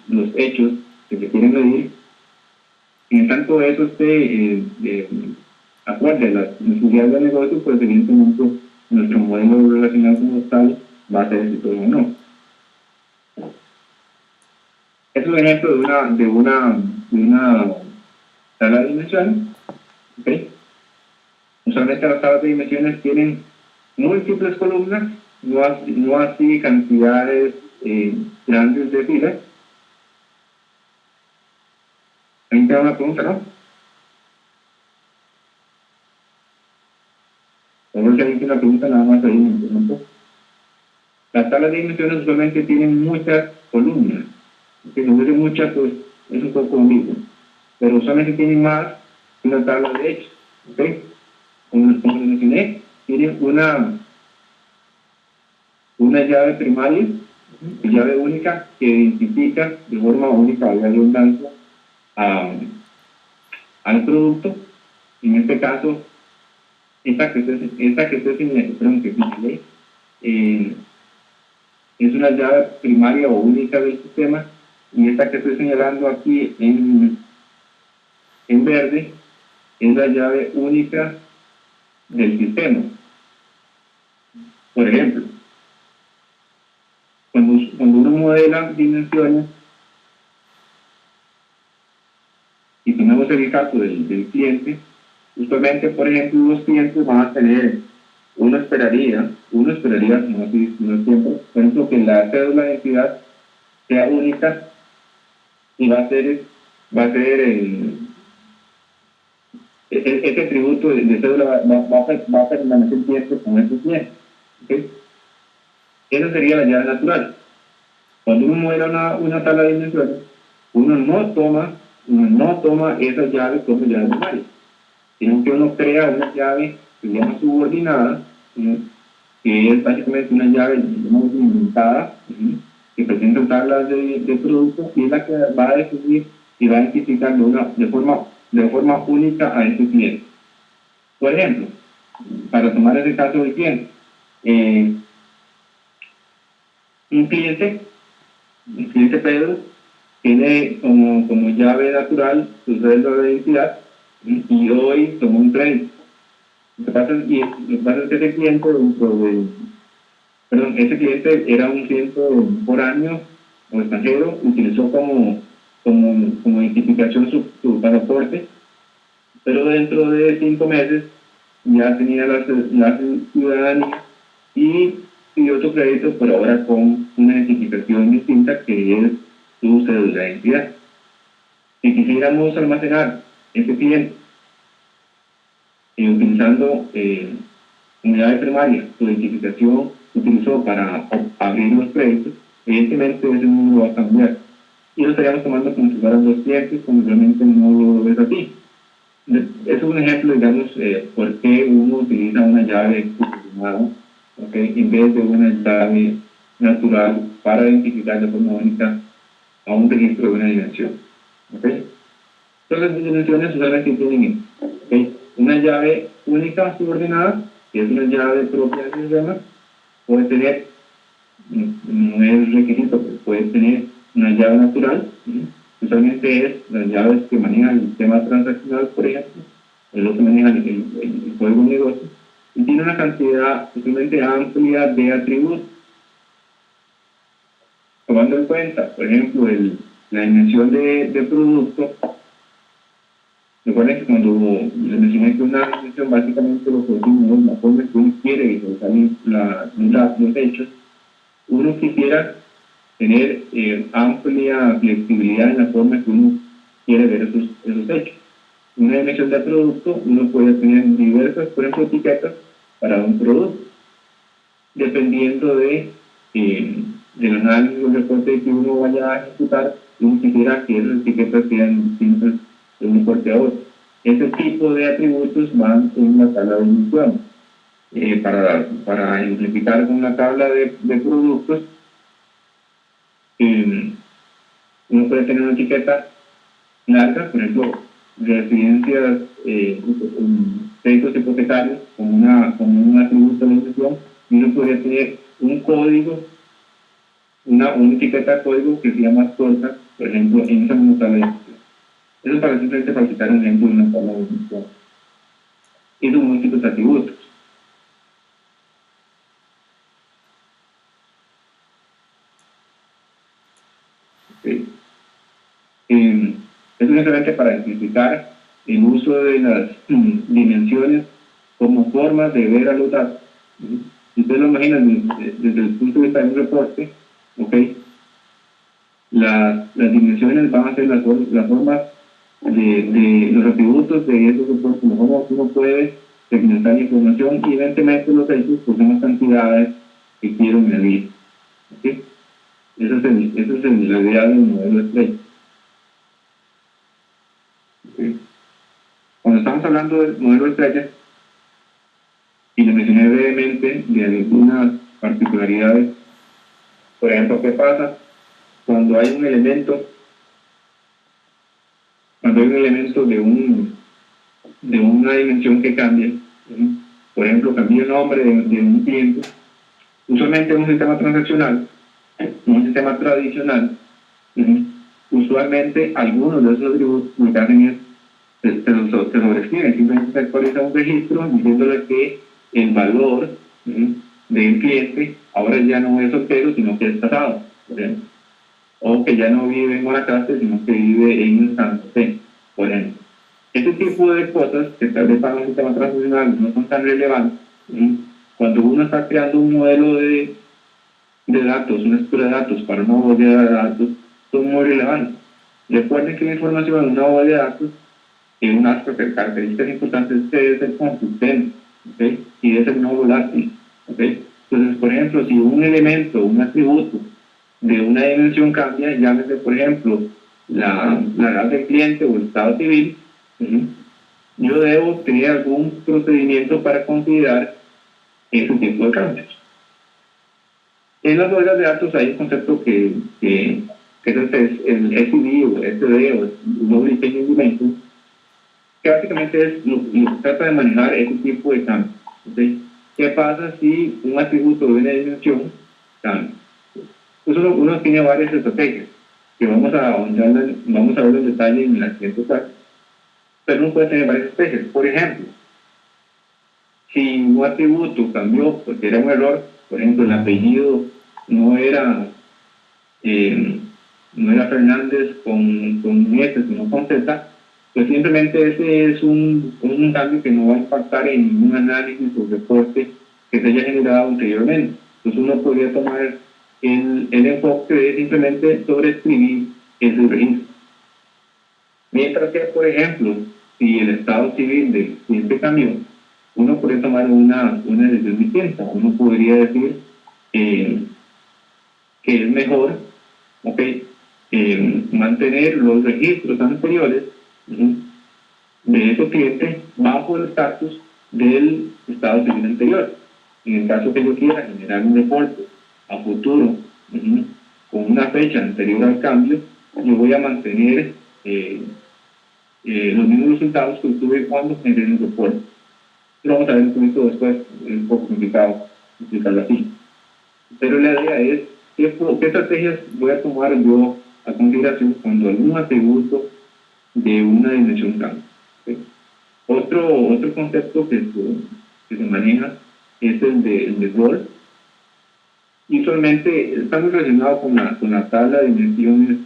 los hechos que se quieren medir. En tanto eso esté acorde a las necesidades del negocio, pues evidentemente nuestro modelo relacional como tal va a ser exitoso o no. Es un ejemplo de una tabla de dimensiones. ¿Okay? Usualmente las tablas de dimensiones tienen múltiples columnas, no así cantidades grandes de filas. ¿Alguien te da una pregunta, no? Vamos a hacer una pregunta nada más ahí, me pregunto. Las tablas de dimensiones usualmente tienen muchas columnas. Si no dice muchas, pues es un poco ambiguo. Pero usualmente tienen más que una tabla de hechos. ¿Okay? Como les mencioné, tienen una llave primaria, llave única, que identifica de forma única, valga la redundancia, al producto. En este caso, esta que estoy señalé, es una llave primaria o única del sistema, y esta que estoy señalando aquí en verde es la llave única del sistema. Por ejemplo, cuando uno modela dimensiones, y tenemos el caso del cliente, usualmente, por ejemplo, los clientes van a tener, uno esperaría, no siempre, por ejemplo, que la cédula de identidad sea única, y va a ser este tributo de cédula va a permanecer siempre con estos clientes. ¿Okay? Esa sería la llave natural. Cuando uno modela una tabla de dimensiones, uno no toma esa llave como llave primaria, sino que uno crea una llave que se llama subordinada, que es básicamente una llave inventada, que presenta tablas de productos, y es la que va a definir y va a identificar de forma única a ese cliente. Por ejemplo, para tomar ese caso del cliente, un cliente Pedro tiene como llave natural su cédula de identidad, y hoy tomó un crédito. Lo que pasa es que ese cliente ese cliente era un cliente foráneo o extranjero, utilizó como identificación su pasaporte, pero dentro de 5 meses ya tenía la ciudadanía y pidió otro crédito, pero ahora con una identificación distinta, que es su cédula de identidad. Si quisiéramos almacenar ese cliente utilizando unidad primaria, su identificación utilizó para abrir los créditos, evidentemente ese número va a cambiar. Y lo estaríamos tomando como si fueran dos clientes, cuando realmente no lo es así. Es un ejemplo, digamos, por qué uno utiliza una llave subordinada, ¿okay?, en vez de una llave natural para identificar de forma única a un registro de una dimensión. ¿Okay? Entonces, las dimensiones usualmente tienen, ¿okay?, una llave única subordinada, que es una llave propia del sistema. Puede tener, no es requisito, pero puede tener una llave natural. Usualmente es las llaves que maneja el sistema transaccional, por ejemplo, es lo que maneja el código de negocio, y tiene una cantidad usualmente amplia de atributos. Tomando en cuenta, por ejemplo, la dimensión de producto, recuerden que cuando les mencioné que una dimensión básicamente lo que decimos es la forma que uno quiere visualizar los hechos. Uno quisiera tener amplia flexibilidad en la forma que uno quiere ver esos hechos. Una dimensión de producto, uno puede tener diversas, por ejemplo, etiquetas para un producto, dependiendo del análisis o reporte que uno vaya a ejecutar. Uno quisiera que esas etiquetas sean distintas de un importe a otro. Ese tipo de atributos van en la tabla de dimensiones. Para ejemplificar con una tabla de productos, uno puede tener una etiqueta larga, por ejemplo, residencias, créditos hipotecarios, como un atributo de la inversión, y uno podría tener un código, una etiqueta de código que sea más corta, por ejemplo, en esa misma tabla de inversión. Eso es para simplemente para citar un ejemplo de una tabla de inversión. Y sus múltiples atributos. Okay. Es únicamente para identificar el uso de las dimensiones como formas de ver a los datos. Si ustedes lo imaginan desde el punto de vista de un reporte, ¿okay? Las dimensiones van a ser las formas de los atributos de esos reportes, como uno puede segmentar la información, y evidentemente los hechos pues son las cantidades que quiero medir. ¿Okay? Esa es la idea del modelo estrella. ¿Okay? Cuando estamos hablando del modelo estrella, y le mencioné brevemente de algunas particularidades, por ejemplo, ¿qué pasa cuando hay un elemento de una dimensión que cambia? Por ejemplo, cambia el nombre de un cliente. Usualmente en un sistema transaccional, en un sistema tradicional, usualmente algunos de esos atributos lo que hacen es se sobrescriben, simplemente se actualiza un registro diciéndole que el valor del cliente ahora ya no es soltero, sino que es casado, por ejemplo, o que ya no vive en Guanacaste, sino que vive en San José, por ejemplo. Este tipo de cosas que tal vez para un sistema transaccional no son tan relevantes. Cuando uno está creando un modelo de datos, una estructura de datos para una bóveda de datos, son muy relevantes. Recuerden que la información en una bóveda de datos tiene unas características importantes que debe ser consistente, ¿okay? Y debe ser no volátil, ¿okay? Entonces, por ejemplo, si un elemento, un atributo de una dimensión cambia, llámese, por ejemplo, la edad del cliente o el estado civil, yo debo tener algún procedimiento para considerar ese tipo de cambios. En las bóvedas de datos hay un concepto que es el SID o SD o Double Independent Dimension, que básicamente es lo que trata de manejar ese tipo de cambios. ¿Okay? ¿Qué pasa si un atributo de una dimensión cambia? Pues uno tiene varias estrategias que vamos a ver en detalle en la siguiente clase, pero uno puede tener varias estrategias. Por ejemplo, si un atributo cambió porque era un error, por ejemplo, el apellido no era Fernández con S, sino con Z, pues simplemente ese es un cambio que no va a impactar en ningún análisis o reporte que se haya generado anteriormente. Entonces uno podría tomar el enfoque de simplemente sobreescribir ese registro. Mientras que, por ejemplo, si el estado civil del cliente cambió, uno puede tomar una decisión distinta. Uno podría decir que es mejor, mantener los registros anteriores de esos clientes bajo el estatus del estado civil anterior. En el caso que yo quiera generar un reporte a futuro con una fecha anterior al cambio, yo voy a mantener los mismos resultados que obtuve cuando generé un reporte. Lo vamos a ver un poquito después, es un poco complicado explicarlo así. Pero la idea es qué estrategias voy a tomar yo a consideración cuando algún atributo de una dimensión cambia. ¿Okay? Otro concepto que se maneja es el de rol. Y usualmente está muy relacionado con la tabla de dimensiones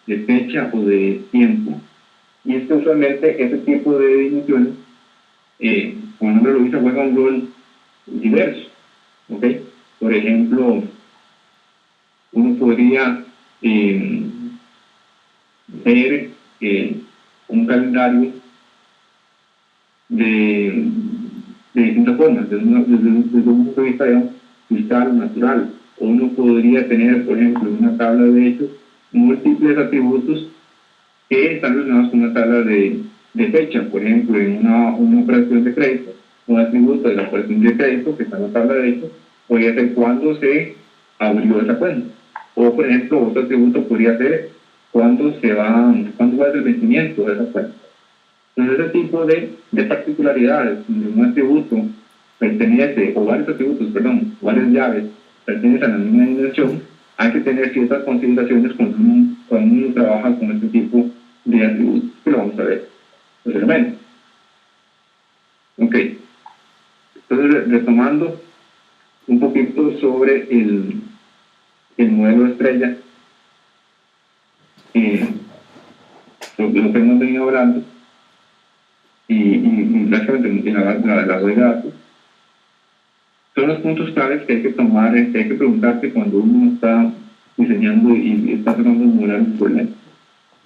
de fecha o de tiempo. Y es que usualmente ese tipo de dimensiones, cuando uno lo dice, juega un rol diverso. ¿Okay? Por ejemplo, uno podría ver un calendario de distintas formas, desde un punto de vista fiscal o natural. O uno podría tener, por ejemplo, en una tabla de hechos, múltiples atributos que están relacionados con una tabla de fecha. Por ejemplo, en una operación de crédito, un atributo de la operación de crédito que está en la tabla de hechos podría ser cuándo se abrió esa cuenta, O, por ejemplo, otro atributo podría ser cuándo va a ser el vencimiento de esa cuenta. Entonces, ese tipo de particularidades, donde un atributo pertenece, o varios atributos, perdón, varias llaves pertenecen a la misma dimensión, hay que tener ciertas consideraciones cuando uno trabaja con este tipo de atributos, que lo vamos a ver posteriormente. Ok, entonces retomando un poquito sobre el modelo estrella, lo que hemos venido hablando, y básicamente la base de datos, son los puntos claves que hay que tomar, que hay que preguntarse cuando uno está diseñando y está tratando de modelar un problema.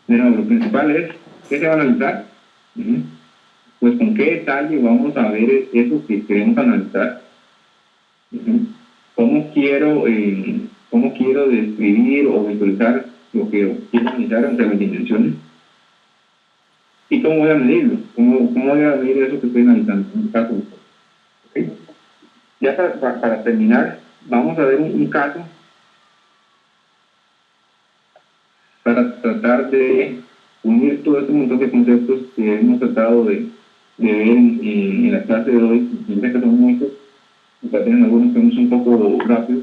Pero lo principal es, ¿qué se va a analizar? Pues con qué detalle vamos a ver eso que queremos analizar. ¿Cómo quiero describir o visualizar lo que quiero analizar ante las dimensiones? ¿Y cómo voy a medirlo? ¿Cómo voy a medir eso que estoy analizando? En este caso, ¿okay? Ya para terminar, vamos a ver un caso para tratar de unir todo este montón de conceptos que hemos tratado de ver en la clase de hoy. Yo sé que son muchos, y tal vez en algunos tenemos un poco rápido,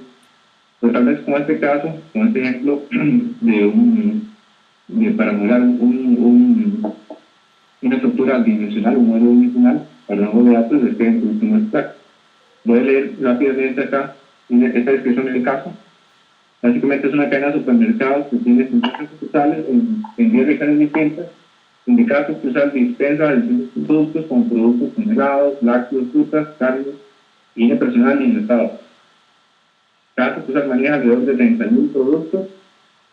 pero tal vez con este caso, con este ejemplo para modelar una estructura dimensional, un modelo dimensional para un de datos, es que en práctico. Voy a leer rápidamente acá esta descripción del caso. Básicamente es una cadena de supermercados que tiene 50 sucursales en 10 regiones distintas, donde cada sucursal dispensa distintos productos como productos congelados, lácteos, frutas, carnes, higiene personal y enlatados. Cada sucursal maneja alrededor de 30.000 productos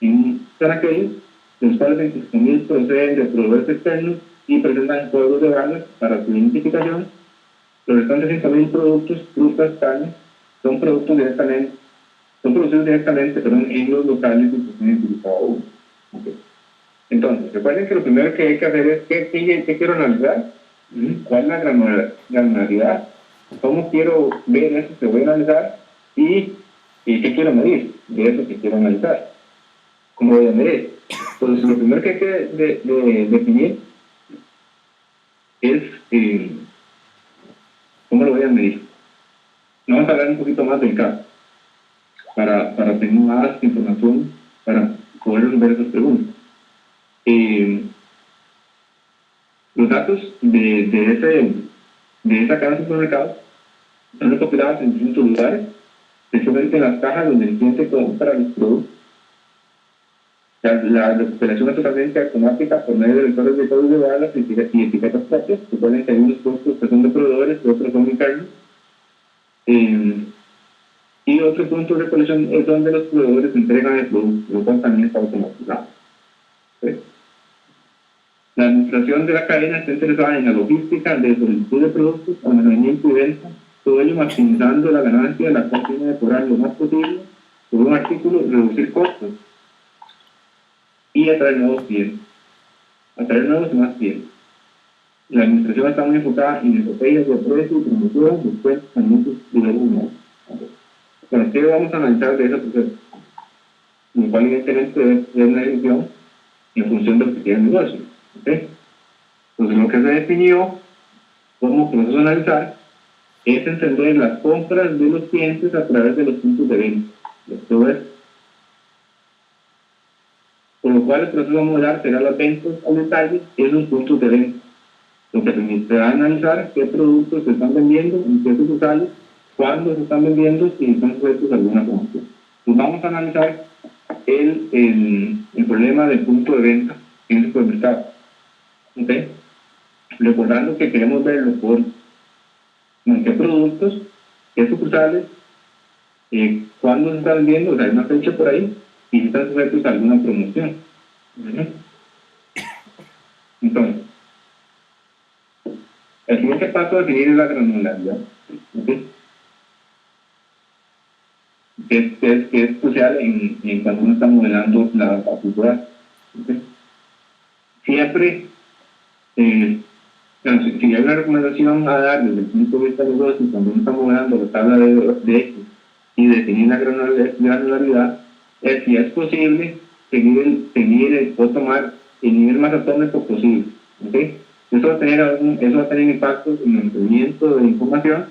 y son aquellos de los cuales 25.000 proceden de proveedores externos y presentan códigos de barras para su identificación. Los restantes 5.000 productos, frutas, carnes, son producidos directamente en los locales y posiciones de cada uno. Okay. Entonces, recuerden que lo primero que hay que hacer es qué quiero analizar, cuál es la granularidad, cómo quiero ver eso que voy a analizar y qué quiero medir de eso que quiero analizar. ¿Cómo voy a medir? Entonces, lo primero que hay que definir es cómo lo voy a medir. Vamos a hablar un poquito más del caso para tener más información para poder resolver esas preguntas. Los datos de esa cadena de supermercados son recopilados en distintos lugares, especialmente en las cajas donde el cliente compra los productos. La recuperación es totalmente automática por medio de lectores de códigos de barras y etiquetas propias, que pueden tener unos productos que son de proveedores y otros son internos. Y otro punto de recolección es donde los proveedores entregan el producto, lo cual también está automatizado. ¿Sí? La administración de la cadena está interesada en la logística de solicitud de productos, almacenamiento y venta, todo ello maximizando la ganancia, la cual tiene de cobrar lo más posible por un artículo, reducir costos y atraer nuevos clientes, atraer nuevos y más clientes. La administración está muy enfocada en estrategias de precio y promoción, descuentos, anuncios y reuniones. Bueno, ¿qué vamos a analizar de ese proceso? Lo cual evidentemente debe ser una decisión en función de lo que quiere el negocio. ¿Okay? Entonces, lo que se definió como proceso a analizar es entender las compras de los clientes a través de los puntos de venta. Esto es, por lo cual el proceso a modelar será las ventas al detalle en los puntos de venta, lo que permitirá analizar qué productos se están vendiendo, en qué sucursales, cuándo se están vendiendo y si están sujetos a alguna promoción. Pues vamos a analizar el problema del punto de venta en el supermercado. ¿Okay? Recordando que queremos verlo por qué productos, qué sucursales, cuándo se está vendiendo, o sea, hay una fecha por ahí, y si están sujetos a alguna promoción. Entonces, el siguiente paso a definir es la granularidad. ¿Okay? Que es crucial en cuando uno está modelando la particular. ¿Okay? Siempre, si hay una recomendación a dar desde el punto de vista de negocio, cuando uno está modelando la tabla de X y definir la granularidad, es si es posible seguir o tomar el nivel más atómico posible. ¿Okay? Eso va a tener impactos en el movimiento de información.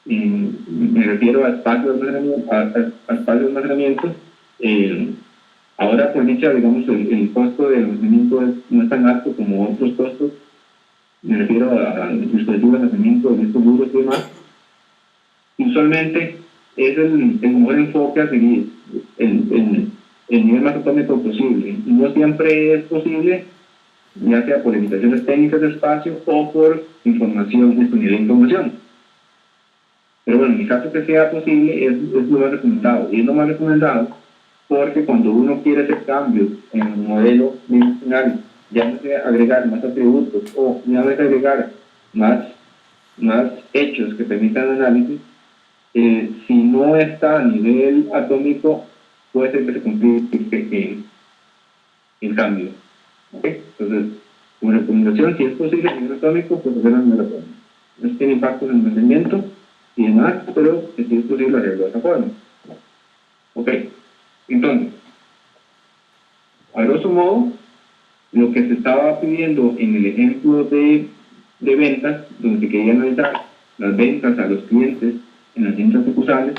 Me refiero a espacios de almacenamiento. Ahora, por dicha, digamos, el costo del almacenamiento no es tan alto como otros costos. Me refiero a los dispositivos de almacenamiento de estos duros y demás. Usualmente es el mejor enfoque a seguir el nivel más atómico posible. Y no siempre es posible, ya sea por limitaciones técnicas de espacio o por disponibilidad de información. Pero bueno, en el caso que sea posible, es lo más recomendado. Y es lo más recomendado porque cuando uno quiere hacer cambios en el modelo dimensional, ya no sea agregar más atributos o ya no es agregar más hechos que permitan análisis, si no está a nivel atómico, puede ser que se complique el cambio. ¿Okay? Entonces, como recomendación, si es posible a nivel atómico, pues hacerlo a nivel atómico. No tiene impacto en el mantenimiento y demás, pero si es posible hacerlo de esa forma. Ok, entonces, a grosso modo, lo que se estaba pidiendo en el ejemplo de ventas, donde se quería analizar las ventas a los clientes en las cintas sucursales,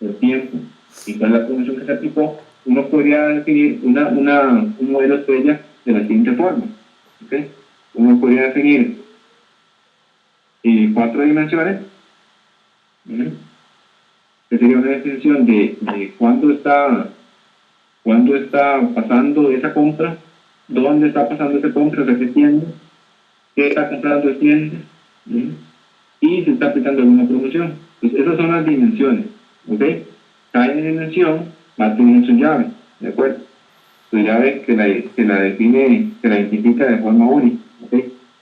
el tiempo y cuál es la promoción que se aplicó, uno podría definir un modelo estrella de la siguiente forma. ¿Okay? Uno podría definir 4 dimensiones, que sería una definición de cuándo está pasando esa compra, dónde está pasando esa compra, o sea, qué tienda, qué está comprando el cliente, y se está aplicando alguna promoción. Entonces, esas son las dimensiones. ¿Ok? Cada dimensión va a tener su llave, ¿de acuerdo? Su llave que la define, que la identifica de forma única. ¿Ok?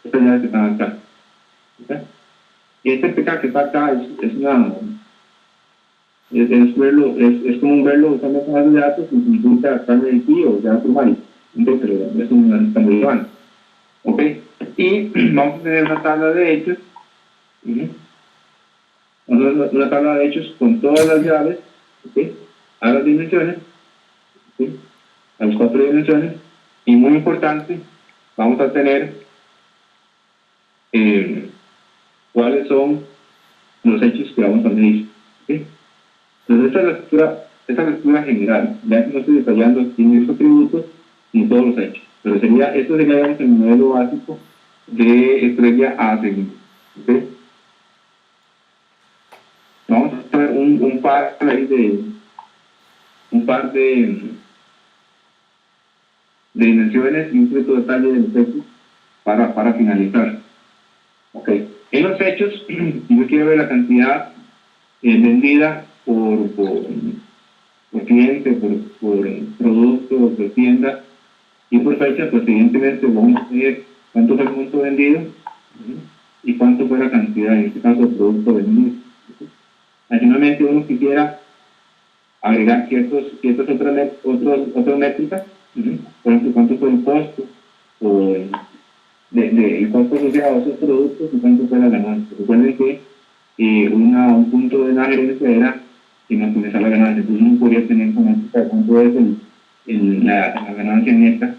Estas llaves que están acá. ¿Ok? Y este PK que está acá es como un verlo usando con base de datos que significa carne de aquí o datos humanos. Pero es un relevante. ¿Ok? Y vamos a tener una tabla de hechos. Una tabla de hechos con todas las llaves, ¿okay? A las dimensiones, ¿okay? A las 4 dimensiones, y muy importante, vamos a tener cuáles son los hechos que vamos a medir. ¿Okay? Entonces, esta es la estructura general, ya que no estoy detallando aquí ni los atributos ni todos los hechos, pero esto sería digamos, el modelo básico de estrella A segundo. ¿Okay? Vamos a ver un par de dimensiones y un cierto detalle de los hechos para finalizar. Okay. En los hechos, yo quiero ver la cantidad vendida por cliente, por producto, por tienda y por fecha, pues evidentemente vamos a ver cuánto fue el monto vendido y cuánto fue la cantidad, en este caso, de producto vendido. Adicionalmente, uno quisiera agregar otras métricas, por ejemplo, cuánto fue el costo o el costo asociado a esos productos y cuánto fue la ganancia. Recuerden que un punto de la gerencia era maximizar la ganancia, entonces uno podría tener como métrica cuánto es la ganancia neta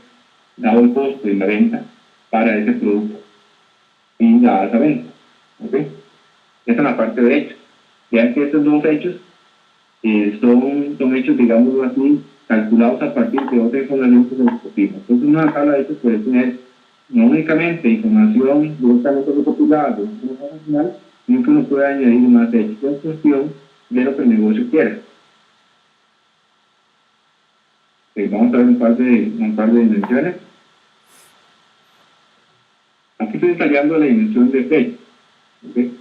dado el costo y la venta para ese producto y dada esa venta. ¿Okay? Esa es la parte de hechos. Vean que estos dos hechos son hechos, digamos así, calculados a partir de otra información que se recopila. Entonces, una tabla de hechos puede tener no únicamente información directamente recopilada de una información final, sino que uno puede añadir más hechos en cuestión de lo que el negocio quiere. Vamos a ver un par de dimensiones. Aquí estoy detallando la dimensión de fecha. ¿Okay?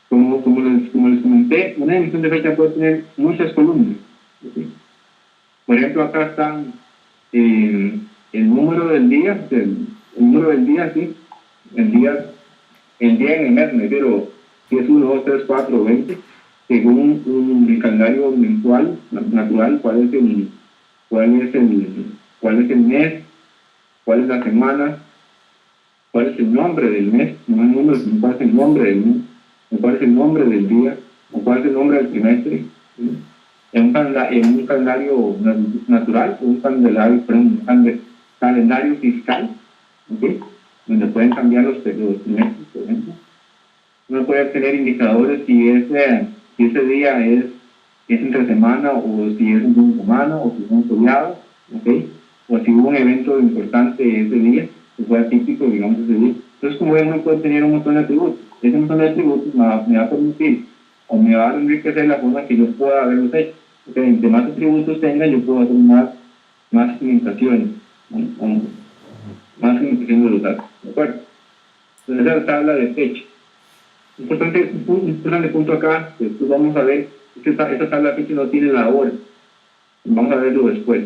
Como les comenté, una dimensión de fecha puede tener muchas columnas. ¿Okay? Por ejemplo, acá están el número del día, sí, el día en el mes, me refiero, si es 1, 2, 3, 4, 20, según el calendario mensual, natural, cuál es el mes, cuál es la semana, cuál es el nombre del mes, no el número, sino cuál es el nombre del mes, o cuál es el nombre del día, o cuál es el nombre del trimestre. ¿Sí? en un calendario natural o un calendario, perdón, calendario fiscal, ¿okay? Donde pueden cambiar los trimestres, por ejemplo. Uno puede tener indicadores si ese día es entre semana o si es un fin de semana o si es un feriado, ¿okay? O si hubo un evento importante ese día, que fue atípico, digamos, ese día. Entonces, como ven, uno puede tener un montón de atributos. Ese montón de atributos me va a permitir o me va a enriquecer la forma que yo pueda haberlos hecho. Porque entre más atributos tenga, yo puedo hacer más segmentaciones, más segmentación de los datos, ¿de acuerdo? Entonces, esa es la tabla de fecha. Un importante punto acá, que después vamos a ver, es que esta tabla de fecha no tiene la hora. Vamos a verlo después.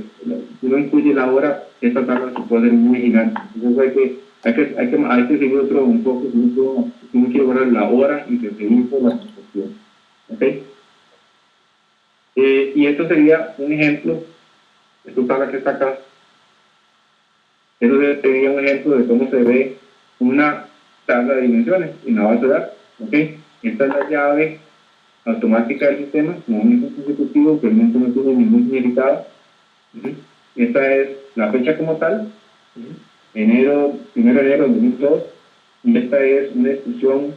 Si no incluye la hora, esta tabla se puede hacer muy gigante. Entonces hay que seguir otro un poco, si uno quiere guardar la hora y seguir por la construcción. ¿Ok? Y esto sería un ejemplo, esta tabla que está acá, eso sería un ejemplo de cómo se ve una tabla de dimensiones en la base de datos. ¿Ok? Esta es la llave automática del sistema, como un ejemplo ejecutivo que realmente no tiene ningún significado. Esta es la fecha como tal, 1 de enero de 2002, y esta es una instrucción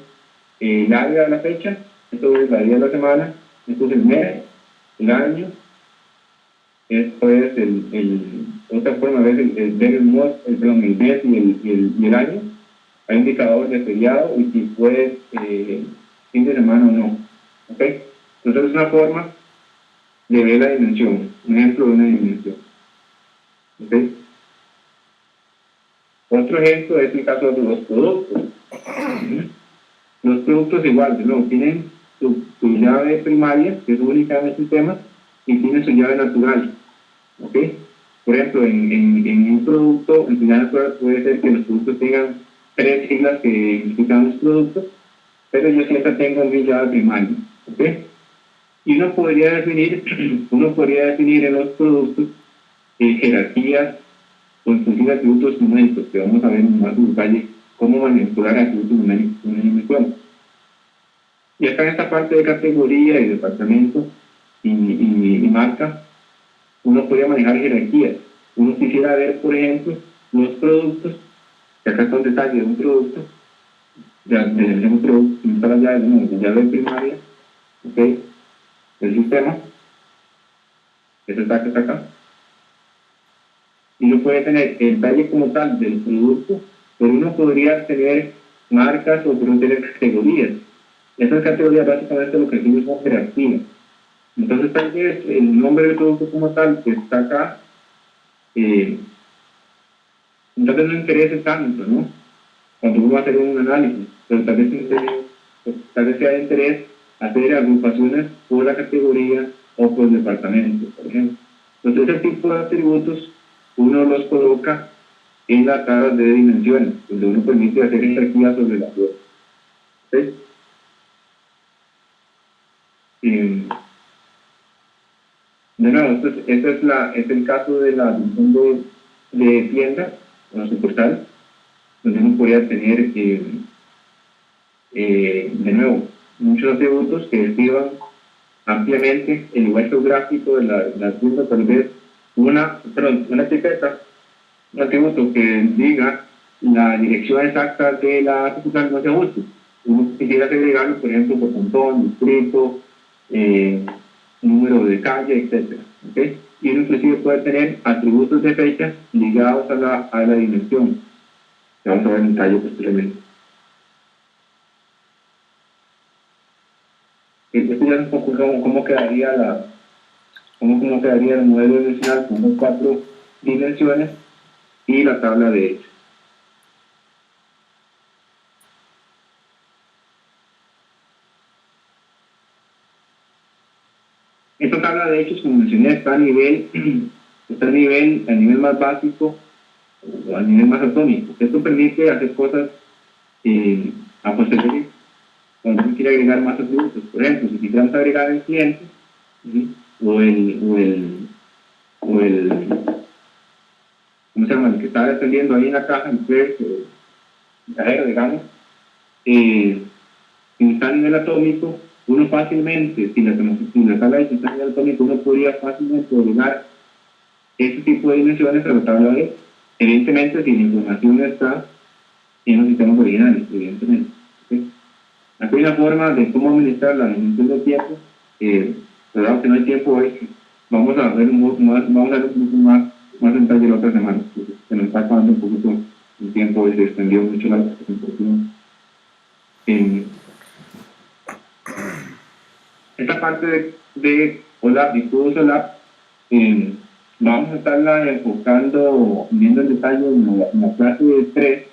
larga de la fecha, esto es la día de la semana, esto es el mes, el año, esto es otra forma de ver el mes y el año. Hay un indicador de feriado y si fue fin de semana o no. ¿Ok? Entonces es una forma de ver la dimensión, un ejemplo de una dimensión. ¿Ok? Otro ejemplo es el caso de los productos. Los productos igual, ¿no? Tienen su llave primaria, que es única en el sistema, y tienen su llave natural. ¿Ok? Por ejemplo, en un producto, en su llave natural puede ser que los productos tengan 3 siglas que identifican los productos, pero yo siempre tengo mi llave primaria. ¿Ok? Y uno podría definir en los productos jerarquías o inclusive atributos numéricos, que vamos a ver en más detalle cómo manipular atributos numéricos en una dimensión. Y acá en esta parte de categoría y departamento y marca, uno podría manejar jerarquías. Uno quisiera ver, por ejemplo, los productos, que acá está un detalle de un producto, de un producto, está la llave primaria, ¿ok? Del sistema, ese está que está acá. Y uno puede tener el detalle como tal del producto, pero uno podría tener marcas o podría tener categorías. Esas categorías básicamente lo que decimos son jerarquías. Entonces tal vez el nombre del producto como tal que está acá, entonces no interese tanto, ¿no? Cuando uno va a hacer un análisis, pero tal vez sea de interés hacer agrupaciones por la categoría o por departamento, por ejemplo. Entonces ese tipo de atributos uno los coloca en la tabla de dimensiones, donde uno permite hacer jerarquías sobre la flor. ¿Sí? De nuevo, es el caso de la división de tienda, una sucursal, donde uno podría tener, de nuevo, muchos atributos que describan ampliamente el lugar geográfico de la tienda, tal vez una etiqueta, un atributo que diga la dirección exacta de la sucursal no sea útil. Uno quisiera agregarlo, por ejemplo, por cantón, distrito, número de calle, etc. ¿Okay? Y uno inclusive puede tener atributos de fecha ligados a la dimensión, que vamos a ver en detalle posteriormente. Esto ya es un poco cómo quedaría el modelo dimensional con las 4 dimensiones y la tabla de hechos. Esta tabla de hechos, como mencioné, está a nivel más básico o a nivel más atómico. Esto permite hacer cosas a posteriori cuando uno quiere agregar más atributos. Por ejemplo, si quisiéramos agregar el cliente, ¿sí? o el ¿cómo se llama? El que está atendiendo ahí en la caja, el clerk, el cajero, digamos, si está a nivel atómico, uno fácilmente, si la tabla de sistema atómico, uno podría fácilmente agregar ese tipo de dimensiones a la tabla B, evidentemente si la información está en los sistemas originales, evidentemente. ¿Okay? Aquí hay una forma de cómo administrar la dimensión del tiempo, dado que no hay tiempo hoy, vamos a ver un poco más en detalle la otra semana, porque se nos está acabando un poquito el tiempo y se extendió mucho la presentación. Esta parte de OLAP y Cubos OLAP, vamos a estarla enfocando, viendo el detalle en la clase de 3.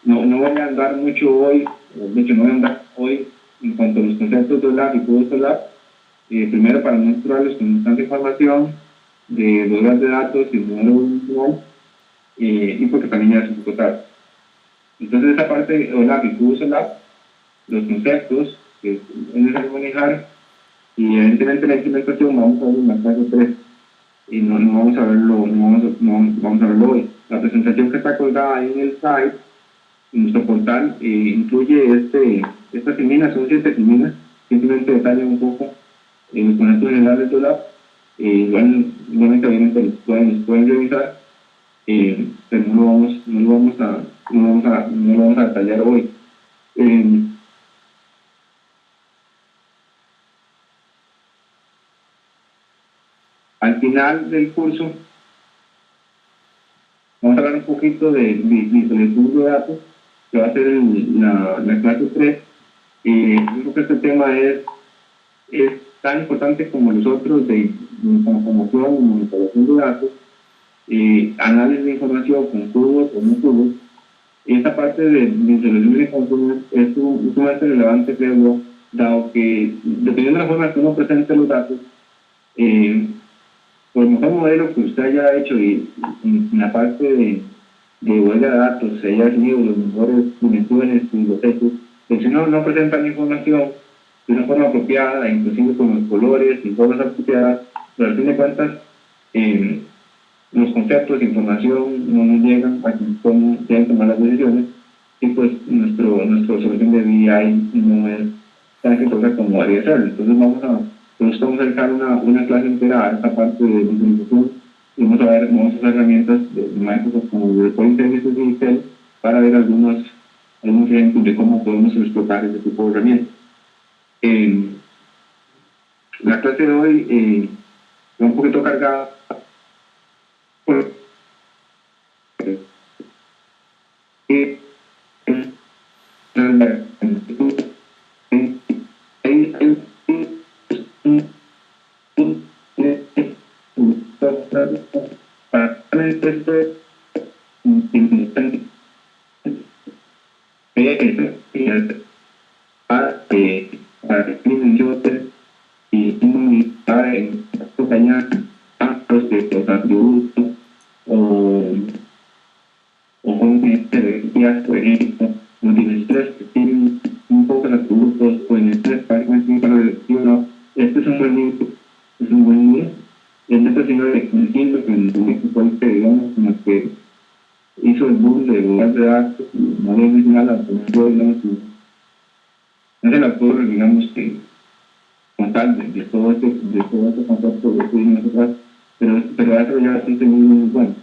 No voy a andar mucho hoy, de hecho no voy a andar hoy en cuanto a los conceptos de OLAP y Cubos OLAP, primero para mostrarles con tanta información de bodas de datos y modelo visual, y porque también ya es un poco tarde. Entonces esa parte de OLAP y Cubos OLAP, los conceptos que es necesario manejar, y evidentemente la implementación vamos a ver en la clase 3 y no vamos a verlo, vamos a verlo hoy. La presentación que está colgada ahí en el site, en nuestro portal, incluye estas seminas, son 7 seminas, simplemente detalla un poco los conceptos generales de OLAP, igualmente obviamente los pueden revisar, pero no lo vamos a detallar hoy. Al final del curso vamos a hablar un poquito de visualización de datos, que va a ser la clase 3. Yo creo que este tema es tan importante como los otros de información y manipulación de datos, análisis de información con cubos o no cubos. Esta parte de visualización de información es sumamente relevante, creo yo, dado que dependiendo de la forma que uno presente los datos, por el mejor modelo que usted haya hecho y en la parte de huella de datos se haya tenido las mejores dimensiones y los hechos, pero si no presenta la información de una forma apropiada, inclusive con los colores y formas apropiadas, pero al fin de cuentas los conceptos de información no nos llegan a cómo deben tomar las decisiones, y pues nuestra solución de BI no es tan exitosa como debería ser. Entonces vamos a dedicar una clase entera a esta parte de visualización y vamos a usar herramientas de Microsoft como el Reporting Services y Excel para ver algunos ejemplos de cómo podemos explotar ese tipo de herramientas. La clase de hoy va un poquito cargada por y inmunizar en acompañar actos de los atributos o un energías, por ejemplo, los dimensiones que tienen un poco de atributos o en estrés para decir, no, este es un buen libro, es un buen libro. En esta señora de Conociendo, que en el equipo digamos, como que hizo el boom de lugar de datos, no había mencionado la posición, digamos, no es el autor, digamos, que como tal, de todo este concepto de estudio atrás, pero ha desarrollado bastante muy bueno.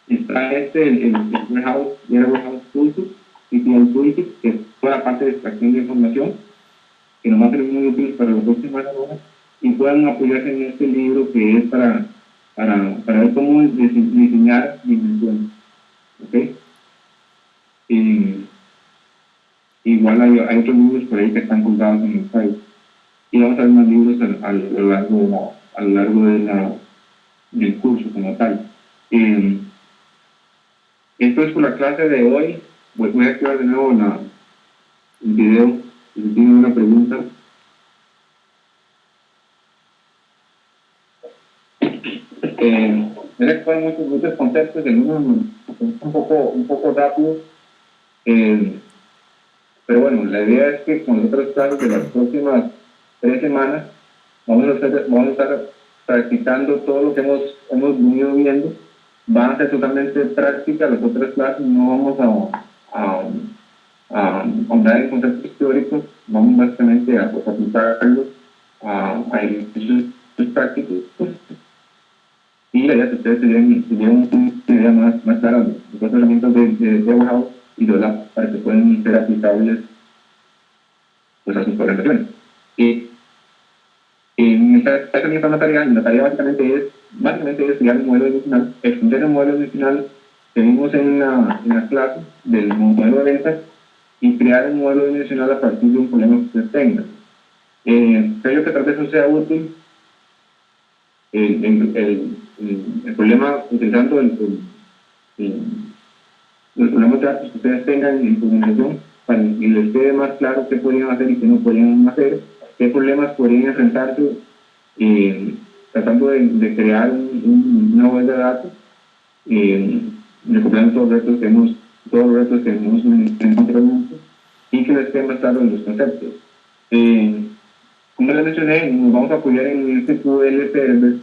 Está el Warehouse Toolkit, ETL Toolkit, que es toda la parte de extracción de información, que nos va a ser muy útil para los próximos horas, y puedan apoyarse en este libro que es para ver cómo diseñar dimensiones. ¿Okay? Igual hay otros libros por ahí que están colgados en el site. Y vamos a ver más libros a lo largo del curso como tal. Esto es por la clase de hoy. Voy a activar de nuevo el video. Si tienen una pregunta. Les expongo muchos conceptos, algunos un poco rápidos. Pero bueno, la idea es que con otras clases de las próximas 3 semanas vamos a estar practicando todo lo que hemos venido viendo. Van a ser totalmente prácticas las otras clases, no vamos a ahondar en conceptos teóricos, vamos básicamente a pues, aplicarlos a ejercicios prácticos, pues, y la idea es que ustedes tuvieran una idea más clara de los herramientas de Warehouse y de Lab para que puedan ser aplicables pues, a sus programaciones. En esta también está una tarea, y la tarea básicamente es crear un modelo dimensional, extender el modelo dimensional que vimos en la clase del modelo de ventas y crear un modelo dimensional a partir de un problema que ustedes tengan. Creo que tal vez eso sea útil el problema utilizando los problemas de datos que ustedes tengan en su organización para que les quede más claro qué podrían hacer y qué no podrían hacer, qué problemas podrían enfrentarse tratando de crear una base de datos, recuperando todos los retos que hemos mencionado y que les quede más claro en los conceptos. Como les mencioné, nos vamos a apoyar en este QL Server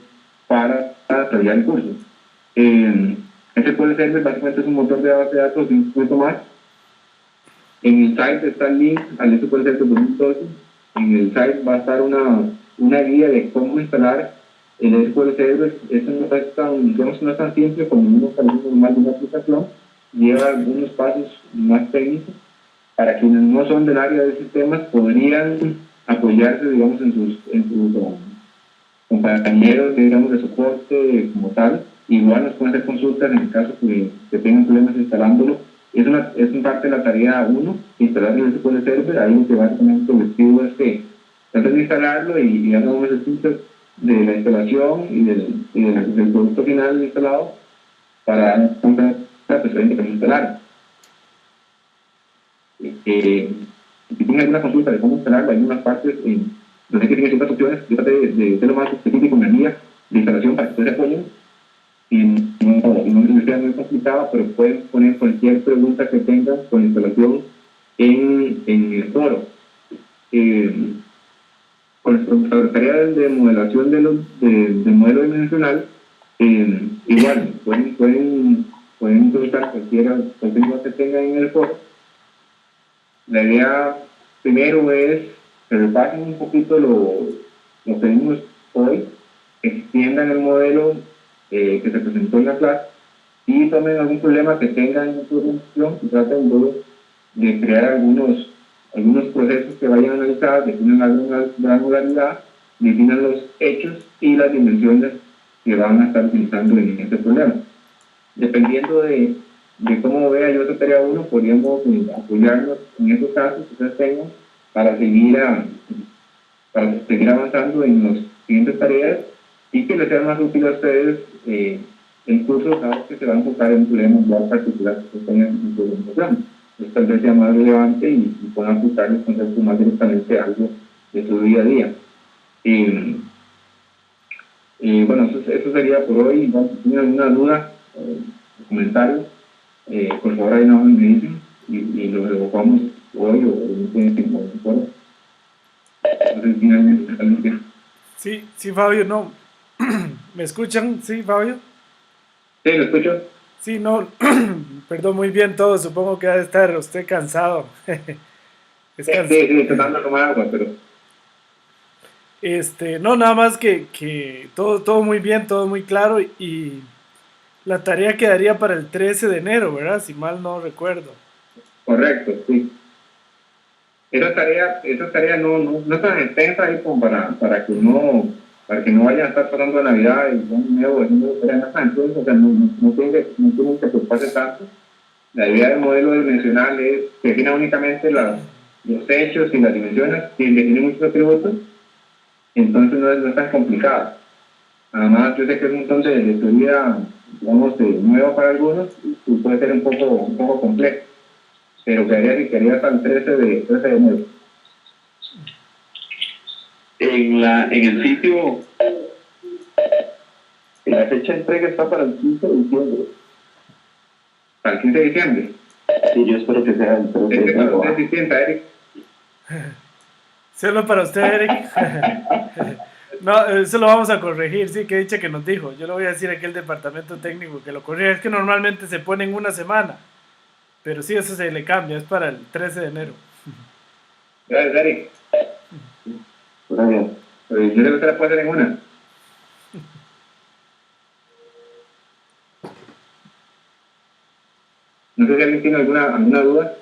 para desarrollar el curso. Este QL Server básicamente es un motor de base de datos y un poquito más. En el site está el link al SQL Server 2012. En el site va a estar una guía de cómo instalar el SQL Server. Esto no es tan simple como una instalación normal de una aplicación. Lleva algunos pasos más técnicos. Para quienes no son del área de sistemas, podrían apoyarse, digamos, en sus compañeros, digamos, de soporte como tal. Igual nos pueden hacer consultas en el caso que tengan problemas instalándolo. Es una parte de la tarea 1, instalar el SQL Server. Ahí que básicamente el objetivo es que traten de instalarlo y hagan un ejercicio de la instalación y del producto final instalado para dar cuenta de que instalar. Si tienen alguna consulta de cómo instalarlo, hay unas partes donde tienen ciertas opciones. Yo traté de ser lo más específico en la guía de instalación para que ustedes se apoyen y no les sea muy complicado, pero pueden poner cualquier pregunta que tengan con la instalación en el foro. Con la tarea de modelación del modelo dimensional, igual pueden consultar cualquier cosa que tengan en el foro. La idea primero es que repasen un poquito lo que vimos hoy, extiendan el modelo que se presentó en la clase y tomen algún problema que tengan en su organización y traten de crear algunos procesos que vayan a analizar, definan alguna granularidad, definan los hechos y las dimensiones que van a estar utilizando en este problema. Dependiendo de cómo vea yo esta tarea 1, podríamos apoyarnos en estos casos que ustedes tengan para seguir avanzando en las siguientes tareas y que les sea más útil a ustedes el curso, cada que se va a enfocar en un problema muy particular que ustedes tengan en su organización. Entonces, tal vez sea más relevante y puedan aplicar los conceptos más directamente a algo de su día a día. Bueno, eso sería por hoy. Si tienen alguna duda, comentarios, por favor ahí no me dicen y lo evocamos hoy o en el foro. Entonces, finalmente, Sí, Fabio, no. ¿Me escuchan? Sí, Fabio. Sí, lo escucho. Sí, no, perdón, muy bien todo. Supongo que ha de estar usted cansado. Sí, tratando de tomar agua, pero... No, nada más que todo muy bien, todo muy claro y la tarea quedaría para el 13 de enero, ¿verdad? Si mal no recuerdo. Correcto, sí. Esa tarea no es tan extensa ahí como para que no vayan a estar pasando la Navidad y un nuevo tarea más entonces, o sea, no tienen que preocuparse tanto. La idea del modelo dimensional es que defina únicamente los hechos y las dimensiones y define muchos atributos, entonces no es tan complicado. Además, yo sé que es un montón de teoría, digamos, nueva para algunos y puede ser un poco complejo, pero quedaría hasta el 13 de enero. En el sitio, la fecha de entrega está para el 15 de diciembre. ¿Para el 15 de diciembre? Sí, yo espero que sea el 13 de enero. Para usted, Eric. Solo para usted, Eric. No, eso lo vamos a corregir, sí, que dicha que nos dijo. Yo le voy a decir aquí al departamento técnico que lo corrija. Es que normalmente se pone en una semana. Pero sí, eso se le cambia, es para el 13 de enero. Gracias, Eric. Gracias. Yo creo que usted la puede hacer en una. No sé si alguien tiene alguna duda.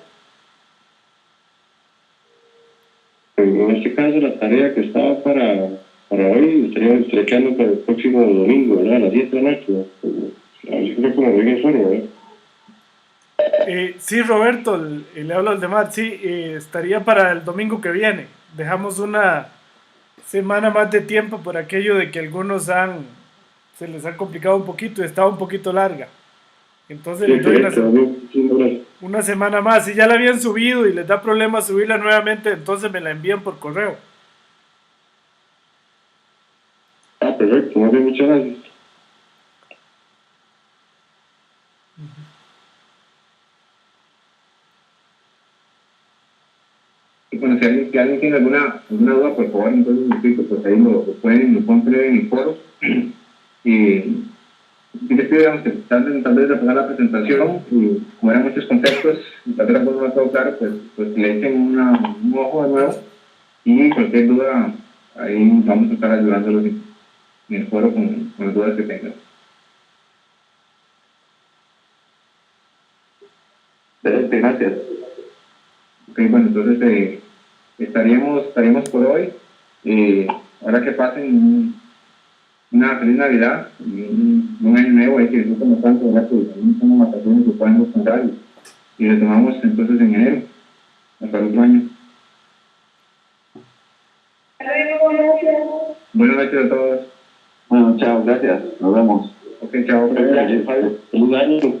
En este caso, la tarea que estaba para hoy estaría quedando para el próximo domingo, ¿verdad? A las 7 de la noche. Así que como lo dije solo, ¿verdad? Sí, Roberto, le hablo al demás. Sí, estaría para el domingo que viene. Dejamos una semana más de tiempo por aquello de que algunos se les ha complicado un poquito y está un poquito larga. Entonces les doy una semana más. Si ya la habían subido y les da problema subirla nuevamente, entonces me la envían por correo. Ah, perfecto. Muy bien, muchas gracias. Y bueno, si alguien tiene alguna duda, por favor, entonces me explico, pues ahí lo pueden poner en el foro. Y les pido, digamos, que tal vez de poner la presentación, y como eran muchos conceptos, y tal vez alguno no ha quedado claro, pues le echen un ojo de nuevo, y cualquier duda, ahí vamos a estar ayudándolos en el foro con las dudas que tengan. Excelente, gracias. Ok, bueno, entonces estaríamos por hoy. Ahora que pasen una feliz Navidad y un año nuevo, hay que disfrutar tanto, ¿verdad? Que también son vacaciones que pueden descansar y retomamos entonces en enero, hasta el otro año. Buenas noches a todos. Bueno, chao, gracias. Nos vemos. Ok, chao. Feliz año.